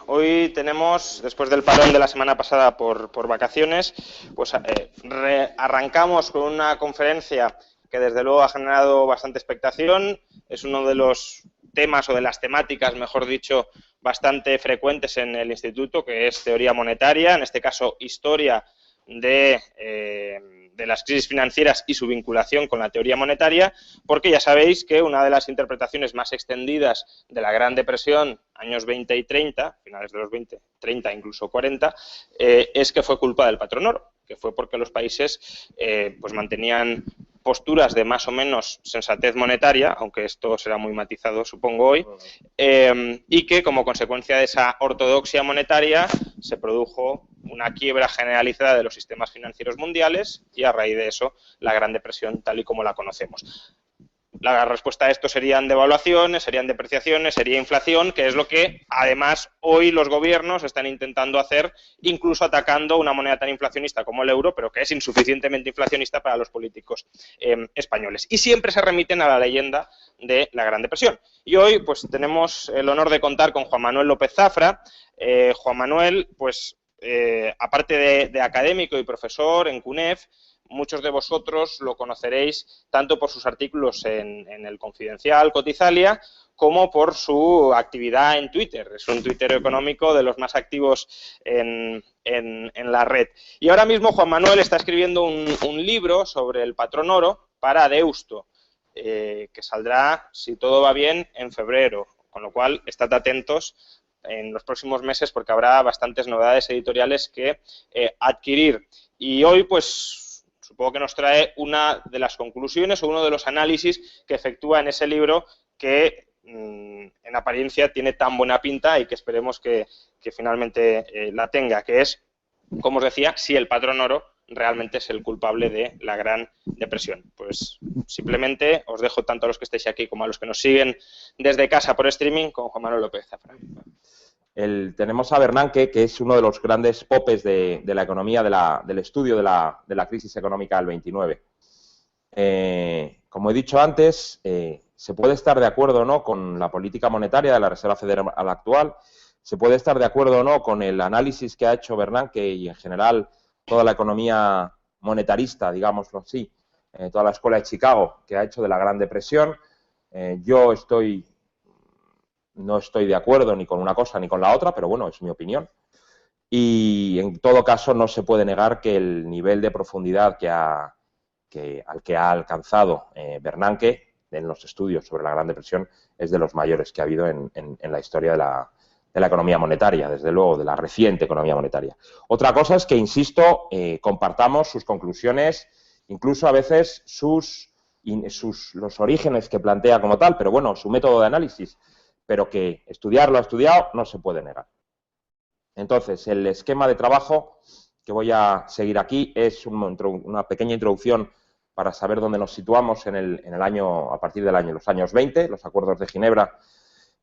Hoy tenemos, después del parón de la semana pasada por vacaciones, pues arrancamos con una conferencia que desde luego ha generado bastante expectación. Es uno de los temas o de las temáticas, mejor dicho, bastante frecuentes en el instituto, que es teoría monetaria, en este caso historia de las crisis financieras y su vinculación con la teoría monetaria, porque ya sabéis que una de las interpretaciones más extendidas de la Gran Depresión, años 20 y 30, finales de los 20, 30, incluso 40, es que fue culpa del patrón oro, que fue porque los países pues mantenían posturas de más o menos sensatez monetaria, aunque esto será muy matizado, supongo, hoy, y que como consecuencia de esa ortodoxia monetaria se produjo una quiebra generalizada de los sistemas financieros mundiales y a raíz de eso la Gran Depresión tal y como la conocemos. La respuesta a esto serían devaluaciones, serían depreciaciones, sería inflación, que es lo que además hoy los gobiernos están intentando hacer, incluso atacando una moneda tan inflacionista como el euro, pero que es insuficientemente inflacionista para los políticos españoles. Y siempre se remiten a la leyenda de la Gran Depresión. Y hoy pues tenemos el honor de contar con Juan Manuel López Zafra. Juan Manuel, pues aparte de académico y profesor en CUNEF, muchos de vosotros lo conoceréis tanto por sus artículos en El Confidencial, Cotizalia, como por su actividad en Twitter. Es un tuitero económico de los más activos en la red. Y ahora mismo Juan Manuel está escribiendo un libro sobre el patrón oro para Deusto, que saldrá, si todo va bien, en febrero. Con lo cual, estad atentos en los próximos meses porque habrá bastantes novedades editoriales que adquirir. Y hoy, pues, supongo que nos trae una de las conclusiones o uno de los análisis que efectúa en ese libro que en apariencia tiene tan buena pinta y que esperemos que finalmente la tenga, que es, como os decía, si el patrón oro realmente es el culpable de la Gran Depresión. Pues simplemente os dejo tanto a los que estéis aquí como a los que nos siguen desde casa por streaming con Juan Manuel López Zafra. Tenemos a Bernanke, que es uno de los grandes popes de la economía, del estudio de la crisis económica del 29. Como he dicho antes, se puede estar de acuerdo o no con la política monetaria de la Reserva Federal actual, se puede estar de acuerdo o no con el análisis que ha hecho Bernanke y en general toda la economía monetarista, digámoslo así, toda la escuela de Chicago que ha hecho de la Gran Depresión. Yo no estoy de acuerdo ni con una cosa ni con la otra, pero bueno, es mi opinión. Y en todo caso no se puede negar que el nivel de profundidad al que ha alcanzado Bernanke en los estudios sobre la Gran Depresión es de los mayores que ha habido en la historia de la economía monetaria, desde luego, de la reciente economía monetaria. Otra cosa es que, insisto, compartamos sus conclusiones, incluso a veces los orígenes que plantea como tal, pero bueno, su método de análisis, pero que estudiarlo ha estudiado, no se puede negar. Entonces, el esquema de trabajo que voy a seguir aquí es una pequeña introducción para saber dónde nos situamos en el año, a partir de los años 20, los acuerdos de Ginebra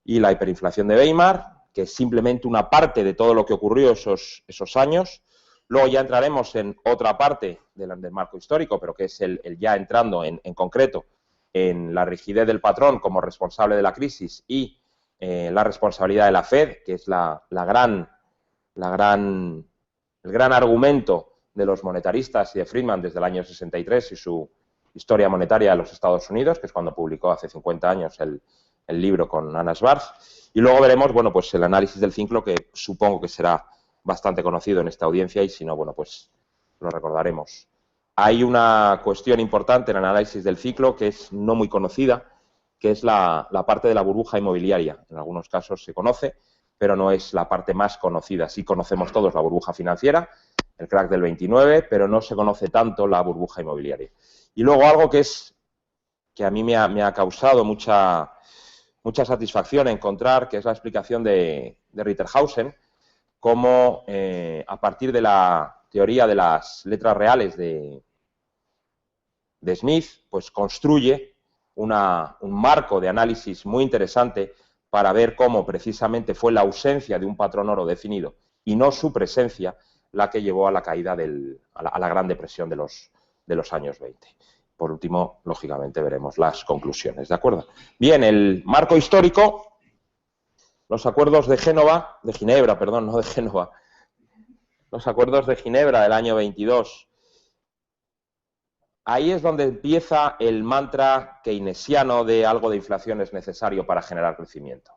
y la hiperinflación de Weimar, que es simplemente una parte de todo lo que ocurrió esos años. Luego ya entraremos en otra parte del marco histórico, pero que es el ya entrando en concreto en la rigidez del patrón como responsable de la crisis y la responsabilidad de la Fed, que es el gran argumento de los monetaristas y de Friedman desde el año 63 y su historia monetaria de los Estados Unidos, que es cuando publicó hace 50 años el libro con Anna Schwarz. Y luego veremos, bueno, pues el análisis del ciclo, que supongo que será bastante conocido en esta audiencia y si no, bueno, pues lo recordaremos. Hay una cuestión importante en el análisis del ciclo que es no muy conocida, que es la parte de la burbuja inmobiliaria. En algunos casos se conoce, pero no es la parte más conocida. Sí conocemos todos la burbuja financiera, el crack del 29, pero no se conoce tanto la burbuja inmobiliaria. Y luego algo que a mí me ha causado mucha satisfacción encontrar, que es la explicación de Ritterhausen, cómo a partir de la teoría de las letras reales de Smith, pues construye un marco de análisis muy interesante para ver cómo precisamente fue la ausencia de un patrón oro definido y no su presencia la que llevó a la caída a la Gran Depresión de los años 20. Por último, lógicamente, veremos las conclusiones, ¿de acuerdo? Bien, el marco histórico los acuerdos de Ginebra, perdón, no de Génova, los acuerdos de Ginebra del año 22. Ahí es donde empieza el mantra keynesiano de algo de inflación es necesario para generar crecimiento.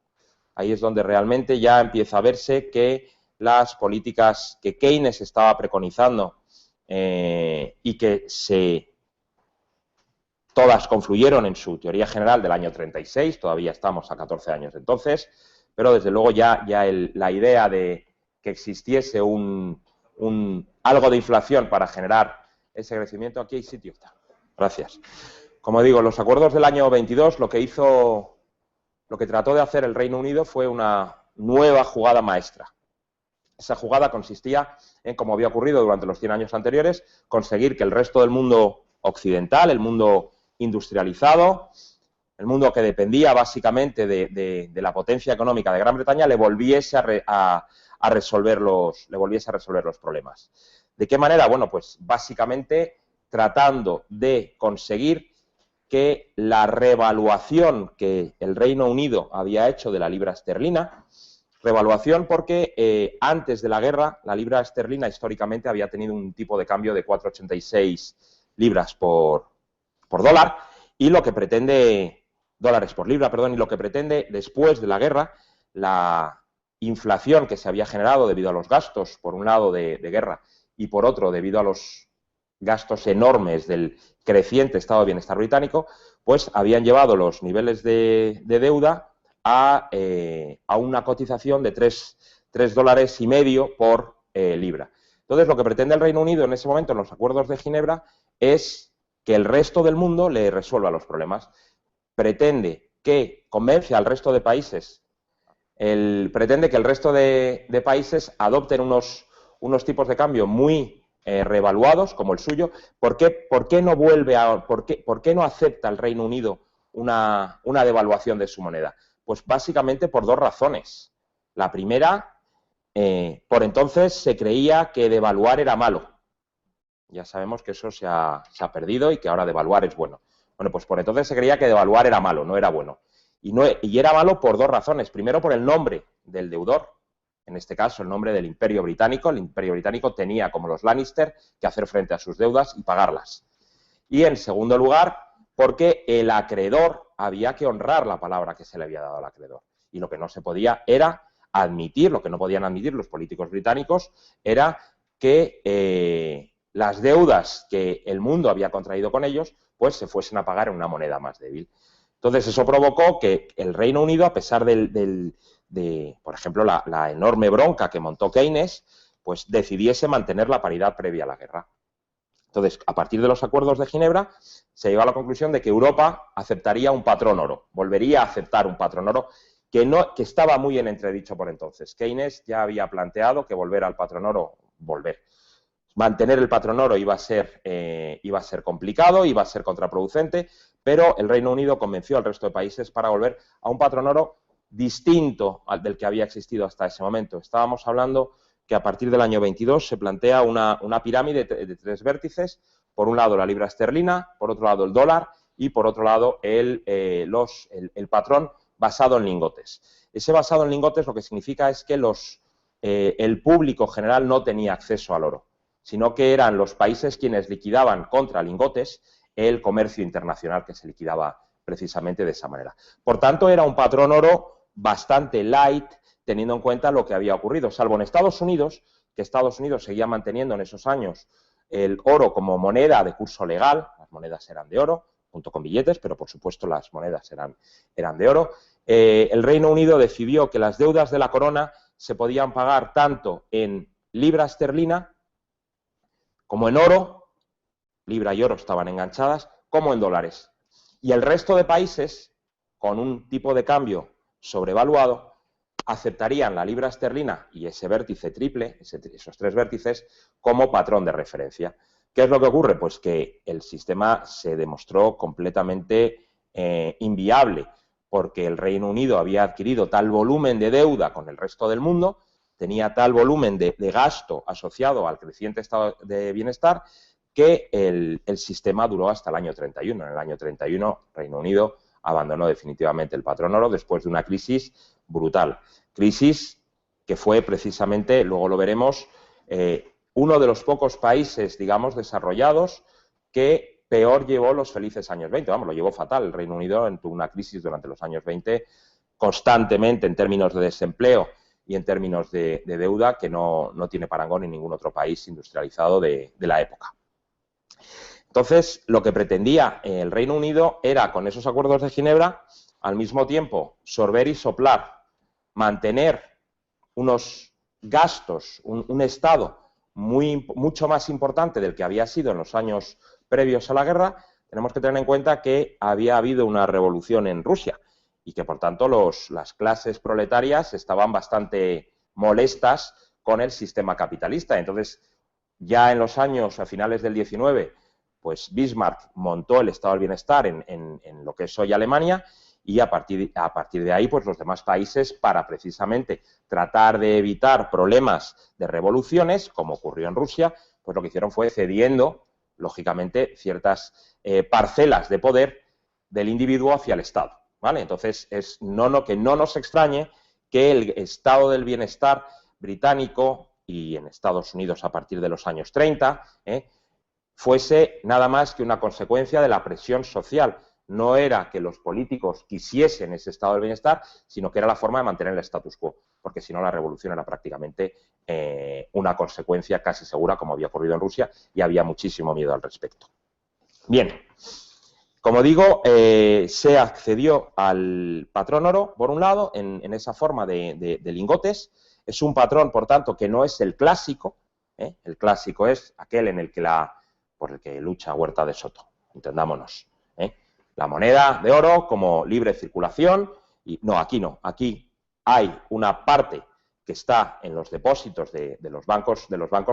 Ahí es donde realmente ya empieza a verse que las políticas que Keynes estaba preconizando y que todas confluyeron en su teoría general del año 36, todavía estamos a 14 años entonces, pero desde luego ya la idea de que existiese algo de inflación para generar ese crecimiento, aquí hay sitio. Gracias. Como digo, los acuerdos del año 22, lo que trató de hacer el Reino Unido fue una nueva jugada maestra. Esa jugada consistía en, como había ocurrido durante los 100 años anteriores, conseguir que el resto del mundo occidental, el mundo industrializado, el mundo que dependía básicamente de la potencia económica de Gran Bretaña, le volviese a resolver los problemas. ¿De qué manera? Bueno, pues básicamente tratando de conseguir que la revaluación que el Reino Unido había hecho de la libra esterlina, revaluación porque antes de la guerra la libra esterlina históricamente había tenido un tipo de cambio de 4,86 libras por dólar, y lo que pretende, dólares por libra, perdón, y lo que pretende después de la guerra, la inflación que se había generado debido a los gastos, por un lado, de guerra, y por otro, debido a los gastos enormes del creciente estado de bienestar británico, pues habían llevado los niveles de deuda a una cotización de 3,5 dólares por libra. Entonces, lo que pretende el Reino Unido en ese momento, en los acuerdos de Ginebra, es que el resto del mundo le resuelva los problemas. Pretende que convence al resto de países, pretende que el resto de países adopten unos tipos de cambio muy revaluados, como el suyo. ¿Por qué no acepta el Reino Unido una devaluación de su moneda? Pues básicamente por dos razones. La primera, por entonces se creía que devaluar era malo. Ya sabemos que eso se ha perdido y que ahora devaluar es bueno. Bueno, pues por entonces se creía que devaluar era malo, no era bueno. Y era malo por dos razones. Primero, por el nombre del deudor. En este caso, el nombre del Imperio Británico. El Imperio Británico tenía, como los Lannister, que hacer frente a sus deudas y pagarlas. Y en segundo lugar, porque el acreedor había que honrar la palabra que se le había dado al acreedor. Y lo que no se podía era admitir, lo que no podían admitir los políticos británicos, era que las deudas que el mundo había contraído con ellos, pues se fuesen a pagar en una moneda más débil. Entonces, eso provocó que el Reino Unido, a pesar de por ejemplo, la enorme bronca que montó Keynes, pues decidiese mantener la paridad previa a la guerra. Entonces, a partir de los acuerdos de Ginebra, se llegó a la conclusión de que Europa aceptaría un patrón oro, volvería a aceptar un patrón oro que estaba muy en entredicho por entonces. Keynes ya había planteado que volver al patrón oro, mantener el patrón oro iba a ser complicado, iba a ser contraproducente, pero el Reino Unido convenció al resto de países para volver a un patrón oro distinto al del que había existido hasta ese momento. Estábamos hablando que a partir del año 22 se plantea una pirámide de tres vértices. Por un lado la libra esterlina, por otro lado el dólar y por otro lado el patrón basado en lingotes. Ese basado en lingotes lo que significa es que el público general no tenía acceso al oro, sino que eran los países quienes liquidaban contra lingotes el comercio internacional que se liquidaba precisamente de esa manera. Por tanto, era un patrón oro bastante light, teniendo en cuenta lo que había ocurrido, salvo en Estados Unidos, que Estados Unidos seguía manteniendo en esos años el oro como moneda de curso legal. Las monedas eran de oro, junto con billetes, pero por supuesto las monedas eran de oro. El Reino Unido decidió que las deudas de la corona se podían pagar tanto en libra esterlina como en oro, libra y oro estaban enganchadas, como en dólares. Y el resto de países, con un tipo de cambio sobrevaluado, aceptarían la libra esterlina y ese vértice triple, esos tres vértices, como patrón de referencia. ¿Qué es lo que ocurre? Pues que el sistema se demostró completamente inviable, porque el Reino Unido había adquirido tal volumen de deuda con el resto del mundo, tenía tal volumen de gasto asociado al creciente estado de bienestar, que el sistema duró hasta el año 31. En el año 31, Reino Unido abandonó definitivamente el patrón oro después de una crisis brutal. Crisis que fue precisamente, luego lo veremos, uno de los pocos países, digamos, desarrollados que peor llevó los felices años 20. Vamos, lo llevó fatal. El Reino Unido tuvo una crisis durante los años 20 constantemente en términos de desempleo y en términos de deuda que no tiene parangón en ningún otro país industrializado de la época. Entonces, lo que pretendía el Reino Unido era, con esos acuerdos de Ginebra, al mismo tiempo sorber y soplar, mantener unos gastos, un Estado mucho más importante del que había sido en los años previos a la guerra. Tenemos que tener en cuenta que había habido una revolución en Rusia y que, por tanto, las clases proletarias estaban bastante molestas con el sistema capitalista. Entonces, ya en los años, a finales del 19, pues Bismarck montó el Estado del Bienestar en lo que es hoy Alemania, y a partir de ahí, pues los demás países, para precisamente tratar de evitar problemas de revoluciones, como ocurrió en Rusia, pues lo que hicieron fue cediendo, lógicamente, ciertas parcelas de poder del individuo hacia el Estado, ¿vale? Entonces, que no nos extrañe que el Estado del Bienestar británico y en Estados Unidos a partir de los años 30, fuese nada más que una consecuencia de la presión social. No era que los políticos quisiesen ese estado del bienestar, sino que era la forma de mantener el status quo, porque si no la revolución era prácticamente una consecuencia casi segura, como había ocurrido en Rusia, y había muchísimo miedo al respecto. Bien, como digo, se accedió al patrón oro, por un lado, en esa forma de lingotes. Es un patrón, por tanto, que no es el clásico. El clásico es aquel por el que lucha Huerta de Soto, entendámonos. La moneda de oro como libre circulación, y no, aquí hay una parte que está en los depósitos de los bancos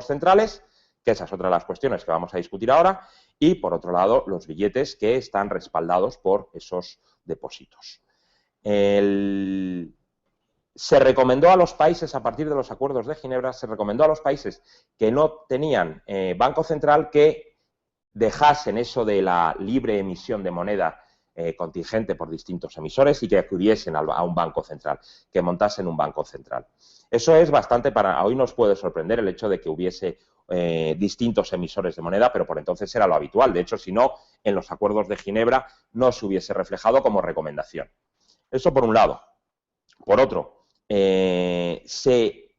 centrales, que esa es otra de las cuestiones que vamos a discutir ahora, y por otro lado los billetes que están respaldados por esos depósitos. Se recomendó a los países, a partir de los acuerdos de Ginebra, se recomendó a los países que no tenían banco central que dejasen eso de la libre emisión de moneda contingente por distintos emisores y que acudiesen a un banco central, que montasen un banco central. Eso es bastante hoy nos puede sorprender el hecho de que hubiese distintos emisores de moneda, pero por entonces era lo habitual. De hecho, si no, en los acuerdos de Ginebra no se hubiese reflejado como recomendación. Eso por un lado. Por otro, se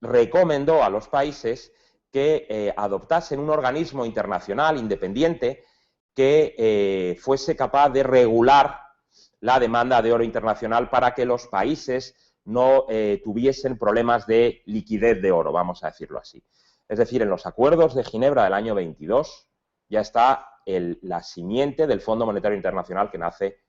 recomendó a los países que adoptasen un organismo internacional independiente que fuese capaz de regular la demanda de oro internacional para que los países no tuviesen problemas de liquidez de oro, vamos a decirlo así. Es decir, en los acuerdos de Ginebra del año 22 ya está la simiente del Fondo Monetario Internacional que nace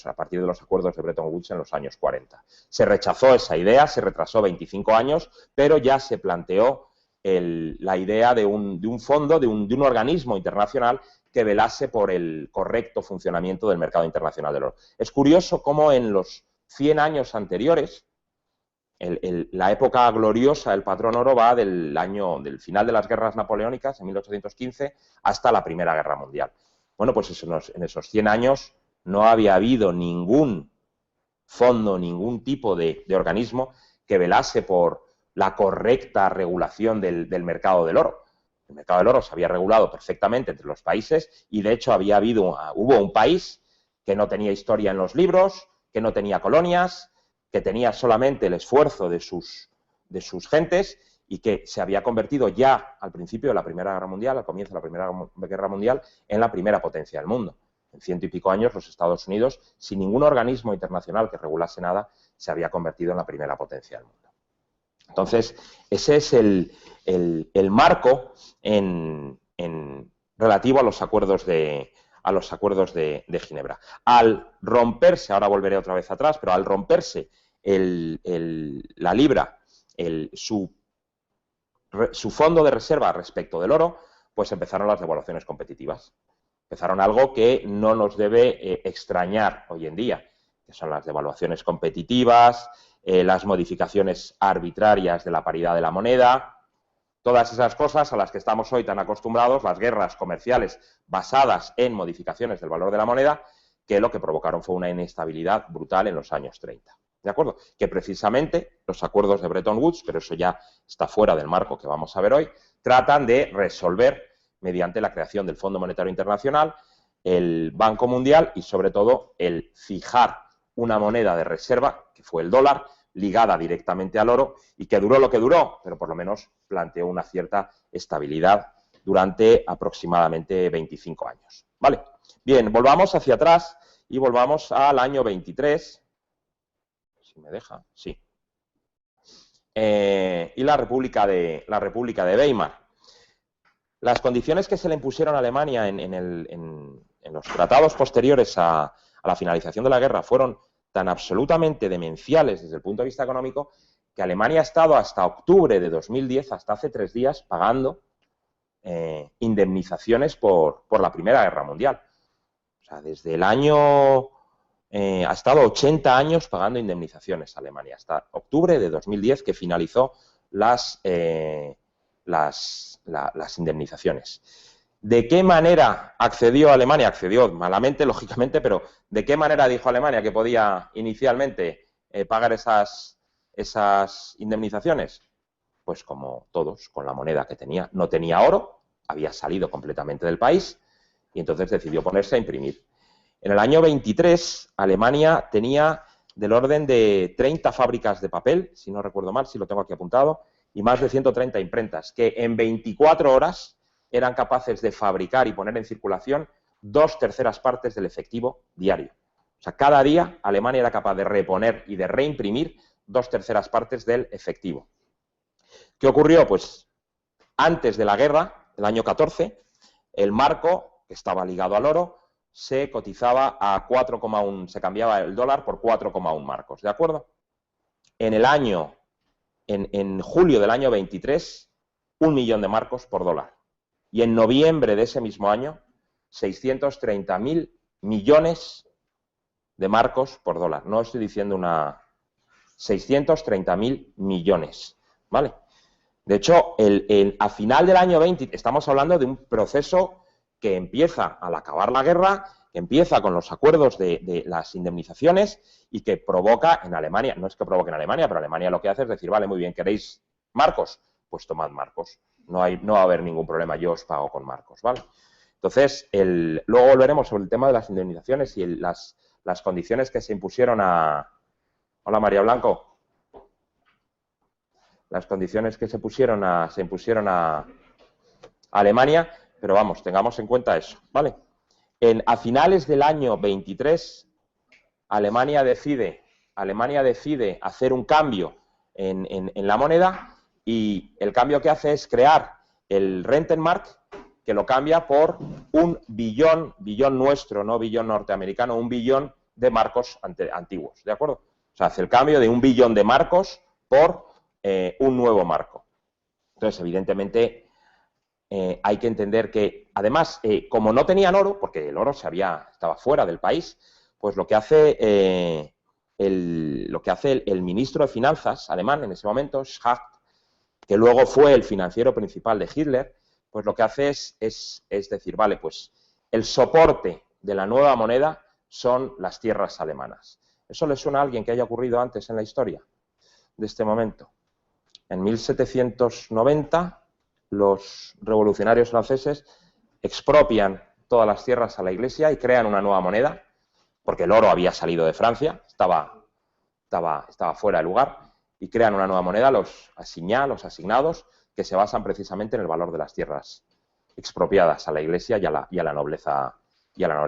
a partir de los acuerdos de Bretton Woods en los años 40. Se rechazó esa idea, se retrasó 25 años, pero ya se planteó la idea de un fondo, de un organismo internacional que velase por el correcto funcionamiento del mercado internacional del oro. Es curioso cómo en los 100 años anteriores, la época gloriosa del patrón oro va del final de las guerras napoleónicas, en 1815, hasta la Primera Guerra Mundial. Bueno, pues en esos 100 años no había habido ningún fondo, ningún tipo de organismo que velase por la correcta regulación del mercado del oro. El mercado del oro se había regulado perfectamente entre los países y, de hecho, hubo un país que no tenía historia en los libros, que no tenía colonias, que tenía solamente el esfuerzo de sus gentes y que se había convertido ya al principio de la Primera Guerra Mundial, al comienzo de la Primera Guerra Mundial, en la primera potencia del mundo. En 100 y pico años, los Estados Unidos, sin ningún organismo internacional que regulase nada, se había convertido en la primera potencia del mundo. Entonces, ese es el marco relativo a los acuerdos de Ginebra. Al romperse, ahora volveré otra vez atrás, pero al romperse la libra, su fondo de reserva respecto del oro, pues empezaron las devaluaciones competitivas. Empezaron algo que no nos debe extrañar hoy en día, que son las devaluaciones competitivas, las modificaciones arbitrarias de la paridad de la moneda, todas esas cosas a las que estamos hoy tan acostumbrados, las guerras comerciales basadas en modificaciones del valor de la moneda, que lo que provocaron fue una inestabilidad brutal en los años 30. ¿de acuerdo? Que precisamente los acuerdos de Bretton Woods, pero eso ya está fuera del marco que vamos a ver hoy, tratan de resolver mediante la creación del Fondo Monetario Internacional, el Banco Mundial y, sobre todo, el fijar una moneda de reserva, que fue el dólar, ligada directamente al oro y que duró lo que duró, pero por lo menos planteó una cierta estabilidad durante aproximadamente 25 años. ¿Vale? Bien, volvamos hacia atrás y volvamos al año 23. Si me deja, sí. Y la República de Weimar. Las condiciones que se le impusieron a Alemania en los tratados posteriores a la finalización de la guerra fueron tan absolutamente demenciales desde el punto de vista económico que Alemania ha estado hasta octubre de 2010, hasta hace 3 días, pagando indemnizaciones por la Primera Guerra Mundial. O sea, desde el año... ha estado 80 años pagando indemnizaciones Alemania, hasta octubre de 2010 que finalizó las indemnizaciones. ¿De qué manera accedió Alemania? Accedió malamente, lógicamente, pero ¿de qué manera dijo Alemania que podía inicialmente pagar esas indemnizaciones? Pues como todos, con la moneda que tenía. No tenía oro, había salido completamente del país y entonces decidió ponerse a imprimir. En el año 23, Alemania tenía del orden de 30 fábricas de papel, si no recuerdo mal, si lo tengo aquí apuntado, y más de 130 imprentas, que en 24 horas eran capaces de fabricar y poner en circulación 2/3 partes del efectivo diario. O sea, cada día Alemania era capaz de reponer y de reimprimir 2/3 partes del efectivo. ¿Qué ocurrió? Pues antes de la guerra, el año 14, el marco, que estaba ligado al oro, se cotizaba a 4,1, se cambiaba el dólar por 4,1 marcos, ¿de acuerdo? En julio del año 23, 1 millón de marcos por dólar. Y en noviembre de ese mismo año, 630.000 millones de marcos por dólar. No estoy diciendo 630.000 millones, ¿vale? De hecho, a final del año 20, estamos hablando de un proceso que empieza al acabar la guerra, que empieza con los acuerdos de las indemnizaciones y que provoca en Alemania, no es que provoque en Alemania, pero Alemania lo que hace es decir, vale, muy bien, ¿queréis marcos? Pues tomad marcos. No va a haber ningún problema, yo os pago con marcos, ¿vale? Entonces, luego volveremos sobre el tema de las indemnizaciones y las condiciones que se impusieron a... Hola, María Blanco. Las condiciones que se impusieron a Alemania, pero vamos, tengamos en cuenta eso, ¿vale? A finales del año 23, Alemania decide hacer un cambio en la moneda y el cambio que hace es crear el Rentenmark, que lo cambia por 1 billón nuestro, no billón norteamericano, 1 billón de marcos antiguos, ¿de acuerdo? O sea, hace el cambio de 1 billón de marcos por un nuevo marco. Entonces, evidentemente, hay que entender que, además, como no tenían oro, porque el oro estaba fuera del país, pues lo que hace el ministro de Finanzas alemán en ese momento, Schacht, que luego fue el financiero principal de Hitler, pues lo que hace es decir, vale, pues el soporte de la nueva moneda son las tierras alemanas. ¿Eso le suena a alguien que haya ocurrido antes en la historia de este momento? En 1790, los revolucionarios franceses expropian todas las tierras a la Iglesia y crean una nueva moneda, porque el oro había salido de Francia, estaba fuera de lugar, y crean una nueva moneda, los asignados, que se basan precisamente en el valor de las tierras expropiadas a la Iglesia y a la nobleza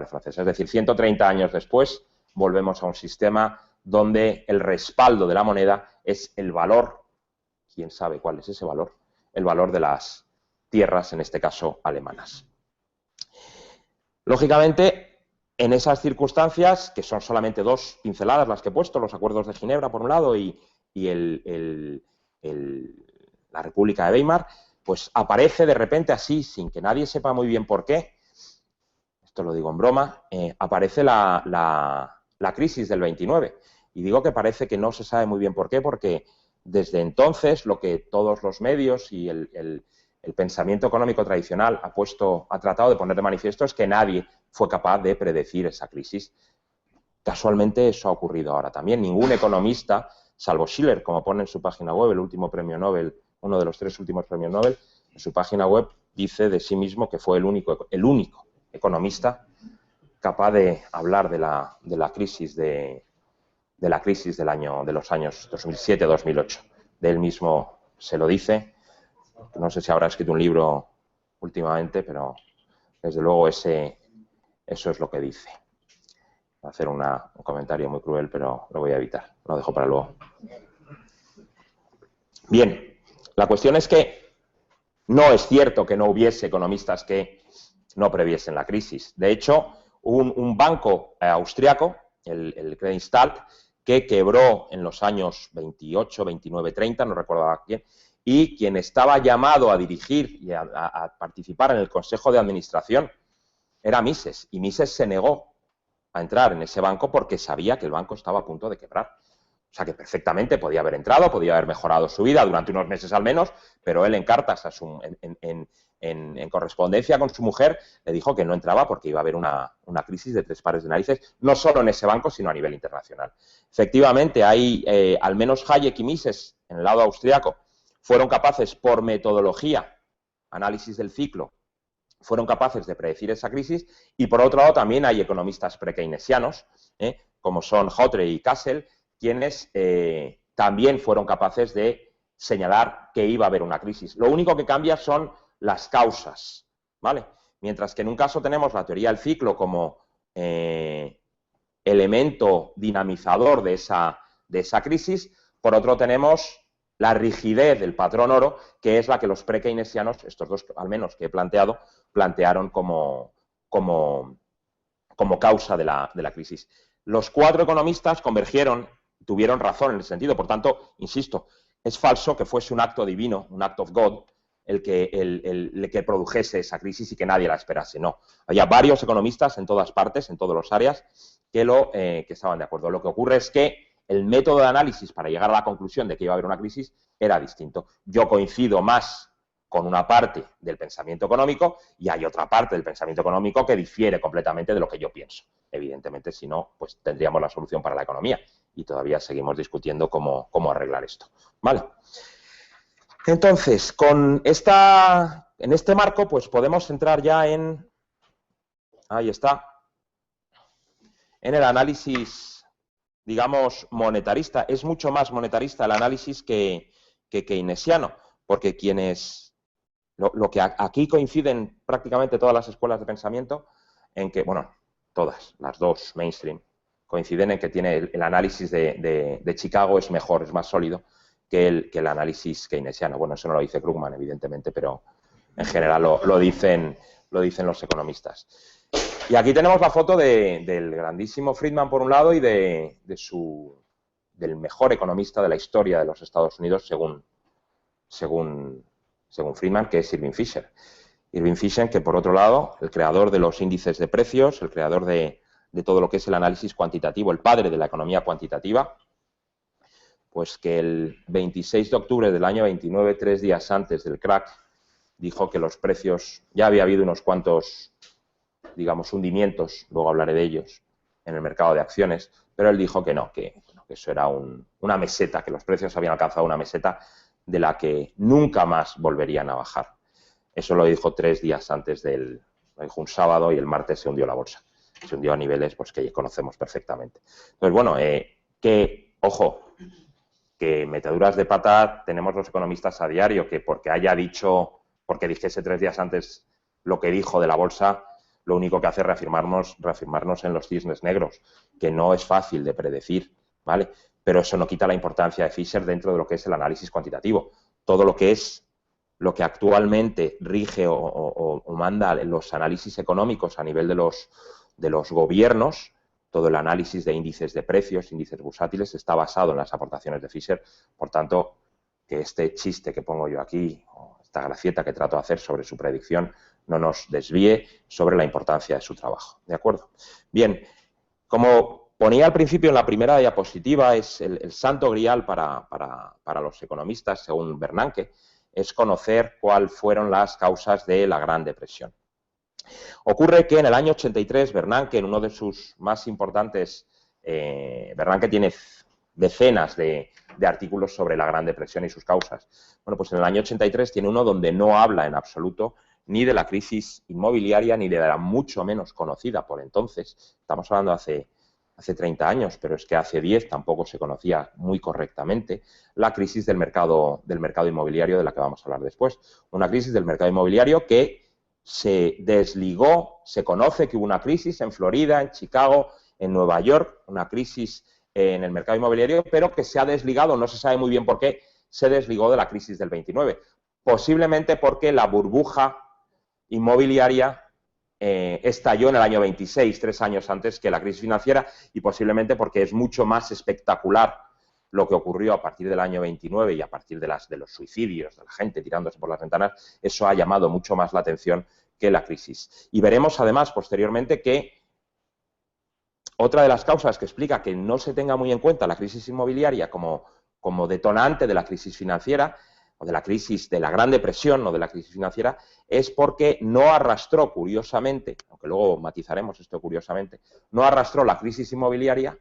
francesa. Es decir, 130 años después volvemos a un sistema donde el respaldo de la moneda es el valor, quién sabe cuál es ese valor, el valor de las tierras, en este caso alemanas. Lógicamente, en esas circunstancias, que son solamente 2 pinceladas las que he puesto, los acuerdos de Ginebra por un lado y la República de Weimar, pues aparece de repente así, sin que nadie sepa muy bien por qué, esto lo digo en broma, aparece la crisis del 29. Y digo que parece que no se sabe muy bien por qué, porque desde entonces lo que todos los medios y el pensamiento económico tradicional ha tratado de poner de manifiesto es que nadie fue capaz de predecir esa crisis. casualmente eso ha ocurrido ahora también. Ningún economista, salvo Schiller, como pone en su página web, el último premio Nobel, uno de los 3 últimos premios Nobel, en su página web dice de sí mismo que fue el único economista capaz de hablar de la crisis de los años 2007-2008. De él mismo se lo dice. No sé si habrá escrito un libro últimamente, pero desde luego eso es lo que dice. Voy a hacer un comentario muy cruel, pero lo voy a evitar. Lo dejo para luego. Bien, la cuestión es que no es cierto que no hubiese economistas que no previesen la crisis. De hecho, hubo un banco austriaco, el Creditanstalt, que quebró en los años 28, 29, 30, no recuerdo quién, y quien estaba llamado a dirigir y a participar en el Consejo de Administración era Mises, y Mises se negó a entrar en ese banco porque sabía que el banco estaba a punto de quebrar. O sea que perfectamente podía haber entrado, podía haber mejorado su vida durante unos meses al menos, pero él en cartas, en correspondencia con su mujer, le dijo que no entraba porque iba a haber una crisis de 3 pares de narices, no solo en ese banco, sino a nivel internacional. Efectivamente, hay al menos Hayek y Mises, en el lado austriaco, fueron capaces por metodología, análisis del ciclo, fueron capaces de predecir esa crisis, y por otro lado también hay economistas pre-keynesianos, como son Hotre y Castle, quienes también fueron capaces de señalar que iba a haber una crisis. Lo único que cambia son las causas, ¿vale? Mientras que en un caso tenemos la teoría del ciclo como elemento dinamizador de esa crisis, por otro tenemos la rigidez del patrón oro, que es la que los pre-keynesianos, estos dos al menos que he planteado, plantearon como causa de la crisis. Los 4 economistas convergieron, tuvieron razón en ese sentido. Por tanto, insisto, es falso que fuese un acto divino, un act of God, el que produjese esa crisis y que nadie la esperase. No. Había varios economistas en todas partes, en todas las áreas, que estaban de acuerdo. Lo que ocurre es que el método de análisis para llegar a la conclusión de que iba a haber una crisis era distinto. Yo coincido más con una parte del pensamiento económico y hay otra parte del pensamiento económico que difiere completamente de lo que yo pienso. Evidentemente, si no, pues tendríamos la solución para la economía y todavía seguimos discutiendo cómo arreglar esto. ¿Vale? Entonces, en este marco, pues podemos entrar ya ahí está, en el análisis, digamos, monetarista. Es mucho más monetarista el análisis que keynesiano, porque lo que aquí coinciden prácticamente todas las escuelas de pensamiento en que, bueno, todas, las dos mainstream, coinciden en que tiene el análisis de Chicago es mejor, es más sólido que el análisis keynesiano. Bueno, eso no lo dice Krugman, evidentemente, pero en general lo dicen los economistas. Y aquí tenemos la foto del grandísimo Friedman por un lado y del mejor economista de la historia de los Estados Unidos según Friedman, que es Irving Fisher. Irving Fisher, que por otro lado, el creador de los índices de precios, el creador de todo lo que es el análisis cuantitativo, el padre de la economía cuantitativa, pues que el 26 de octubre del año 29, 3 días antes del crack, dijo que los precios, ya había habido unos cuantos, digamos, hundimientos, luego hablaré de ellos, en el mercado de acciones, pero él dijo que no, que eso era una meseta, que los precios habían alcanzado una meseta de la que nunca más volverían a bajar. Eso lo dijo 3 días antes lo dijo un sábado y el martes se hundió la bolsa. Se hundió a niveles pues, que conocemos perfectamente. Entonces, bueno, ojo, que meteduras de pata tenemos los economistas a diario, que porque dijese 3 días antes lo que dijo de la bolsa, lo único que hace es reafirmarnos en los cisnes negros, que no es fácil de predecir, ¿vale? Pero eso no quita la importancia de Fisher dentro de lo que es el análisis cuantitativo. Todo lo que actualmente rige o manda los análisis económicos a nivel de los gobiernos, todo el análisis de índices de precios, índices bursátiles, está basado en las aportaciones de Fisher. Por tanto, que este chiste que pongo yo aquí, o esta gracieta que trato de hacer sobre su predicción, no nos desvíe sobre la importancia de su trabajo. ¿De acuerdo? Bien, como ponía al principio en la primera diapositiva, es el santo grial para los economistas, según Bernanke, es conocer cuáles fueron las causas de la Gran Depresión. Ocurre que en el año 83, Bernanke, en uno de sus más importantes Bernanke tiene decenas de artículos sobre la Gran Depresión y sus causas. Bueno, pues en el año 83 tiene uno donde no habla en absoluto ni de la crisis inmobiliaria ni de la mucho menos conocida por entonces. Estamos hablando hace 30 años, pero es que hace 10 tampoco se conocía muy correctamente la crisis del mercado inmobiliario de la que vamos a hablar después. Una crisis del mercado inmobiliario que se desligó, se conoce que hubo una crisis en Florida, en Chicago, en Nueva York, una crisis en el mercado inmobiliario, pero que se ha desligado, no se sabe muy bien por qué, se desligó de la crisis del 29. Posiblemente porque la burbuja inmobiliaria estalló en el año 26, 3 años antes que la crisis financiera, y posiblemente porque es mucho más espectacular lo que ocurrió a partir del año 29 y a partir de los suicidios, de la gente tirándose por las ventanas. Eso ha llamado mucho más la atención que la crisis. Y veremos además posteriormente que otra de las causas que explica que no se tenga muy en cuenta la crisis inmobiliaria como detonante de la crisis financiera o de la crisis de la Gran Depresión o de la crisis financiera es porque no arrastró, curiosamente, aunque luego matizaremos esto curiosamente, no arrastró la crisis inmobiliaria,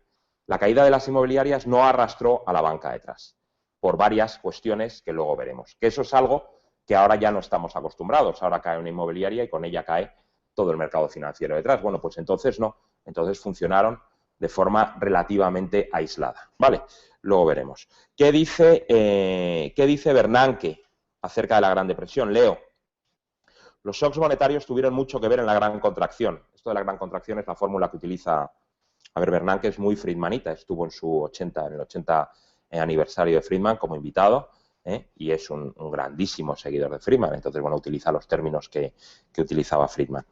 la caída de las inmobiliarias no arrastró a la banca detrás, por varias cuestiones que luego veremos. Que eso es algo que ahora ya no estamos acostumbrados. Ahora cae una inmobiliaria y con ella cae todo el mercado financiero detrás. Bueno, pues entonces no. Entonces funcionaron de forma relativamente aislada. ¿Vale? Luego veremos. ¿Qué dice Bernanke acerca de la Gran Depresión? Leo. Los shocks monetarios tuvieron mucho que ver en la gran contracción. Esto de la gran contracción es la fórmula que utiliza... A ver, Bernanke es muy friedmanita. Estuvo en el 80 aniversario de Friedman como invitado, y es un grandísimo seguidor de Friedman. Entonces, bueno, utiliza los términos que utilizaba Friedman.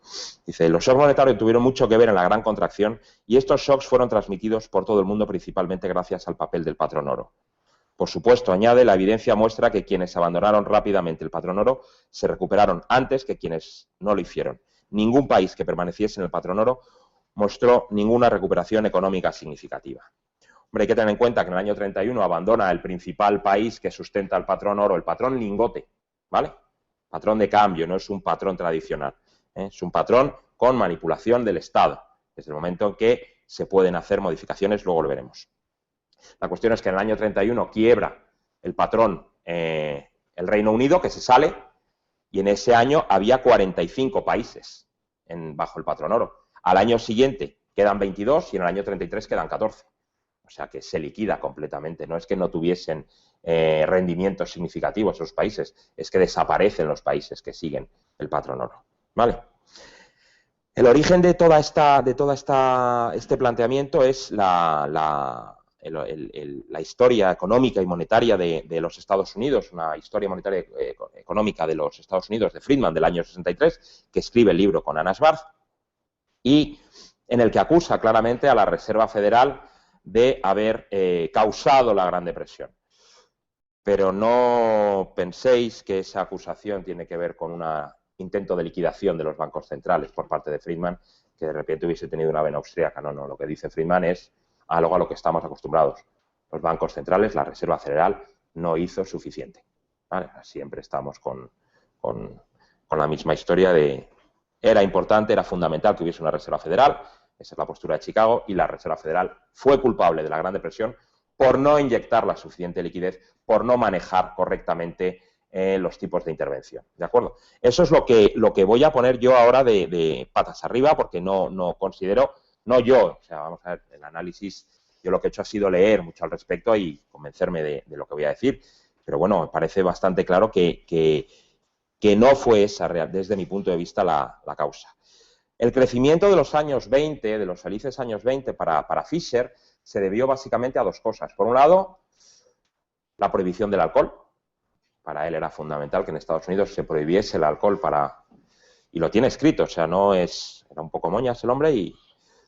Dice, los shocks monetarios tuvieron mucho que ver en la gran contracción y estos shocks fueron transmitidos por todo el mundo principalmente gracias al papel del patrón oro. Por supuesto, añade, la evidencia muestra que quienes abandonaron rápidamente el patrón oro se recuperaron antes que quienes no lo hicieron. Ningún país que permaneciese en el patrón oro mostró ninguna recuperación económica significativa. Hombre, hay que tener en cuenta que en el año 31 abandona el principal país que sustenta el patrón oro, el patrón lingote, ¿vale? Patrón de cambio, no es un patrón tradicional, es un patrón con manipulación del Estado, desde el momento en que se pueden hacer modificaciones, luego lo veremos. La cuestión es que en el año 31 quiebra el patrón el Reino Unido, que se sale, y en ese año había 45 países bajo el patrón oro. Al año siguiente quedan 22 y en el año 33 quedan 14. O sea que se liquida completamente. No es que no tuviesen rendimientos significativos esos países, es que desaparecen los países que siguen el patrón oro. ¿Vale? El origen de este planteamiento es la historia económica y monetaria de los Estados Unidos, una historia monetaria económica de los Estados Unidos de Friedman del año 63, que escribe el libro con Anna Schwarz, y en el que acusa claramente a la Reserva Federal de haber causado la Gran Depresión. Pero no penséis que esa acusación tiene que ver con un intento de liquidación de los bancos centrales por parte de Friedman, que de repente hubiese tenido una vena austríaca. No, lo que dice Friedman es algo a lo que estamos acostumbrados. Los bancos centrales, la Reserva Federal, no hizo suficiente. ¿Vale? Siempre estamos con la misma historia de... Era importante, era fundamental que hubiese una Reserva Federal, esa es la postura de Chicago, y la Reserva Federal fue culpable de la Gran Depresión por no inyectar la suficiente liquidez, por no manejar correctamente los tipos de intervención. ¿De acuerdo? Eso es lo que voy a poner yo ahora de patas arriba, porque no considero, no yo, o sea, vamos a ver, el análisis, yo lo que he hecho ha sido leer mucho al respecto y convencerme de lo que voy a decir, pero bueno, me parece bastante claro que no fue esa, desde mi punto de vista, la causa. El crecimiento de los años 20, de los felices años 20 para Fisher, se debió básicamente a dos cosas. Por un lado, la prohibición del alcohol. Para él era fundamental que en Estados Unidos se prohibiese el alcohol y lo tiene escrito, o sea, era un poco moñas el hombre y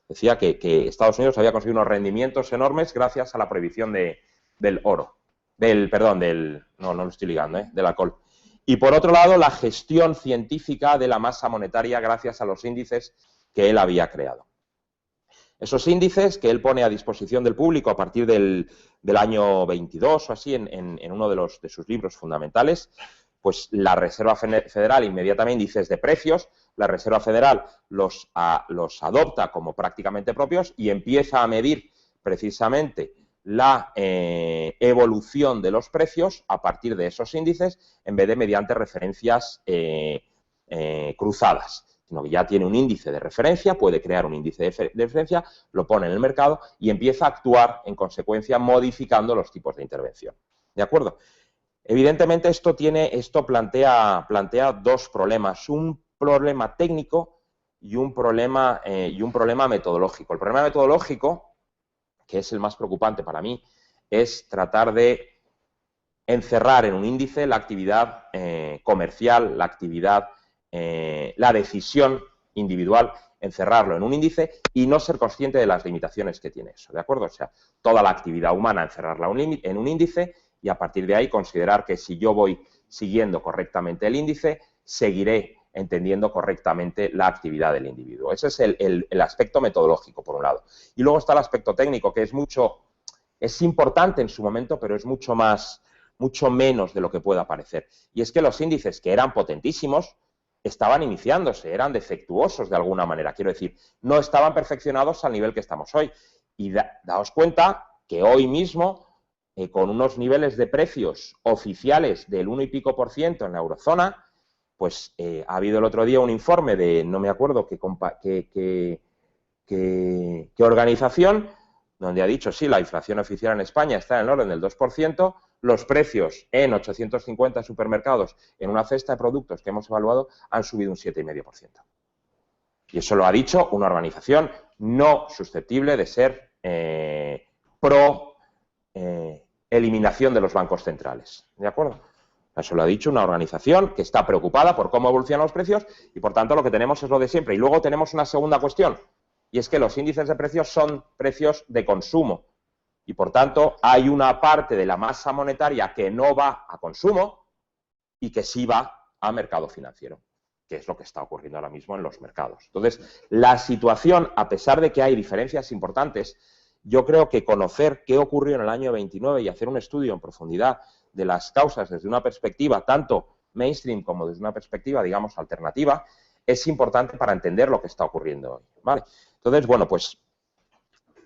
decía que Estados Unidos había conseguido unos rendimientos enormes gracias a la prohibición del oro. No lo estoy ligando, del alcohol. Y por otro lado, la gestión científica de la masa monetaria gracias a los índices que él había creado. Esos índices que él pone a disposición del público a partir del año 22 o así, en uno de sus libros fundamentales, pues la Reserva Federal inmediatamente, índices de precios, la Reserva Federal los adopta como prácticamente propios y empieza a medir precisamente la evolución de los precios a partir de esos índices en vez de mediante referencias cruzadas, sino que ya tiene un índice de referencia, puede crear un índice de referencia, lo pone en el mercado y empieza a actuar en consecuencia modificando los tipos de intervención. ¿De acuerdo? Evidentemente esto plantea dos problemas, un problema técnico y un problema metodológico. El problema metodológico, que es el más preocupante para mí, es tratar de encerrar en un índice la actividad comercial, la decisión individual, encerrarlo en un índice y no ser consciente de las limitaciones que tiene eso, ¿de acuerdo? O sea, toda la actividad humana encerrarla en un índice y a partir de ahí considerar que si yo voy siguiendo correctamente el índice, seguiré entendiendo correctamente la actividad del individuo. Ese es el aspecto metodológico, por un lado. Y luego está el aspecto técnico, que es importante en su momento, pero es mucho menos de lo que pueda parecer. Y es que los índices, que eran potentísimos, estaban iniciándose, eran defectuosos de alguna manera. Quiero decir, no estaban perfeccionados al nivel que estamos hoy. Y daos cuenta que hoy mismo, con unos niveles de precios oficiales del 1 y pico % en la eurozona, pues ha habido el otro día un informe de, no me acuerdo qué organización, donde ha dicho, sí, la inflación oficial en España está en el orden del 2%, los precios en 850 supermercados en una cesta de productos que hemos evaluado han subido un 7,5%. Y eso lo ha dicho una organización no susceptible de ser pro eliminación de los bancos centrales. ¿De acuerdo? Eso lo ha dicho una organización que está preocupada por cómo evolucionan los precios y, por tanto, lo que tenemos es lo de siempre. Y luego tenemos una segunda cuestión, y es que los índices de precios son precios de consumo. Y, por tanto, hay una parte de la masa monetaria que no va a consumo y que sí va a mercado financiero, que es lo que está ocurriendo ahora mismo en los mercados. Entonces, la situación, a pesar de que hay diferencias importantes, yo creo que conocer qué ocurrió en el año 29 y hacer un estudio en profundidad de las causas desde una perspectiva tanto mainstream como desde una perspectiva, digamos, alternativa, es importante para entender lo que está ocurriendo hoy, ¿vale? Entonces, bueno, pues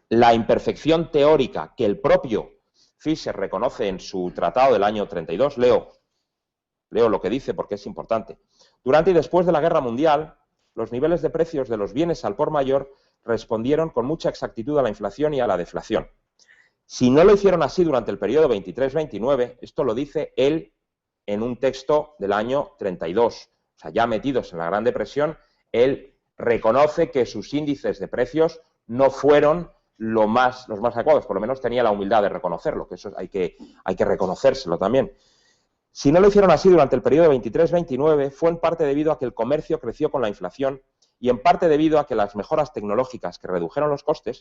la imperfección teórica que el propio Fisher reconoce en su tratado del año 32, leo lo que dice porque es importante. Durante y después de la Guerra Mundial, los niveles de precios de los bienes al por mayor respondieron con mucha exactitud a la inflación y a la deflación. Si no lo hicieron así durante el periodo 23-29, esto lo dice él en un texto del año 32, o sea, ya metidos en la Gran Depresión, él reconoce que sus índices de precios no fueron los más adecuados, por lo menos tenía la humildad de reconocerlo, que eso hay que reconocérselo también. Si no lo hicieron así durante el periodo 23-29, fue en parte debido a que el comercio creció con la inflación y en parte debido a que las mejoras tecnológicas que redujeron los costes,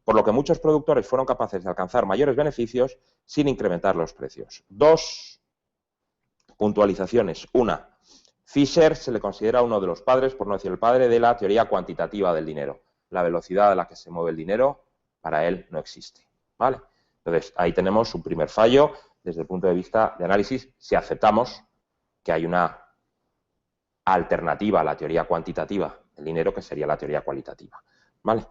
por lo que muchos productores fueron capaces de alcanzar mayores beneficios sin incrementar los precios. Dos puntualizaciones. Una, Fisher se le considera uno de los padres, por no decir el padre, de la teoría cuantitativa del dinero. La velocidad a la que se mueve el dinero, para él, no existe, ¿vale? Entonces, ahí tenemos un primer fallo desde el punto de vista de análisis, si aceptamos que hay una alternativa a la teoría cuantitativa del dinero, que sería la teoría cualitativa, ¿vale?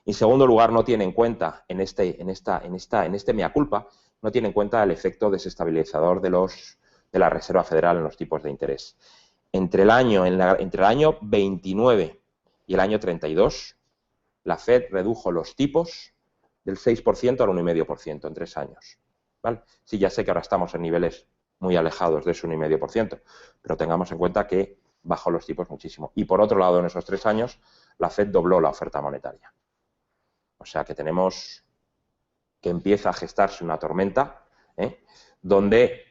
En segundo lugar, no tiene en cuenta, en este mea culpa, no tiene en cuenta el efecto desestabilizador de la Reserva Federal en los tipos de interés. Entre el año 29 y el año 32, la Fed redujo los tipos del 6% al 1,5% en 3 años, ¿vale? Sí, ya sé que ahora estamos en niveles muy alejados de ese 1,5%, pero tengamos en cuenta que bajó los tipos muchísimo. Y por otro lado, en esos 3 años, la Fed dobló la oferta monetaria. O sea que tenemos que empieza a gestarse una tormenta, donde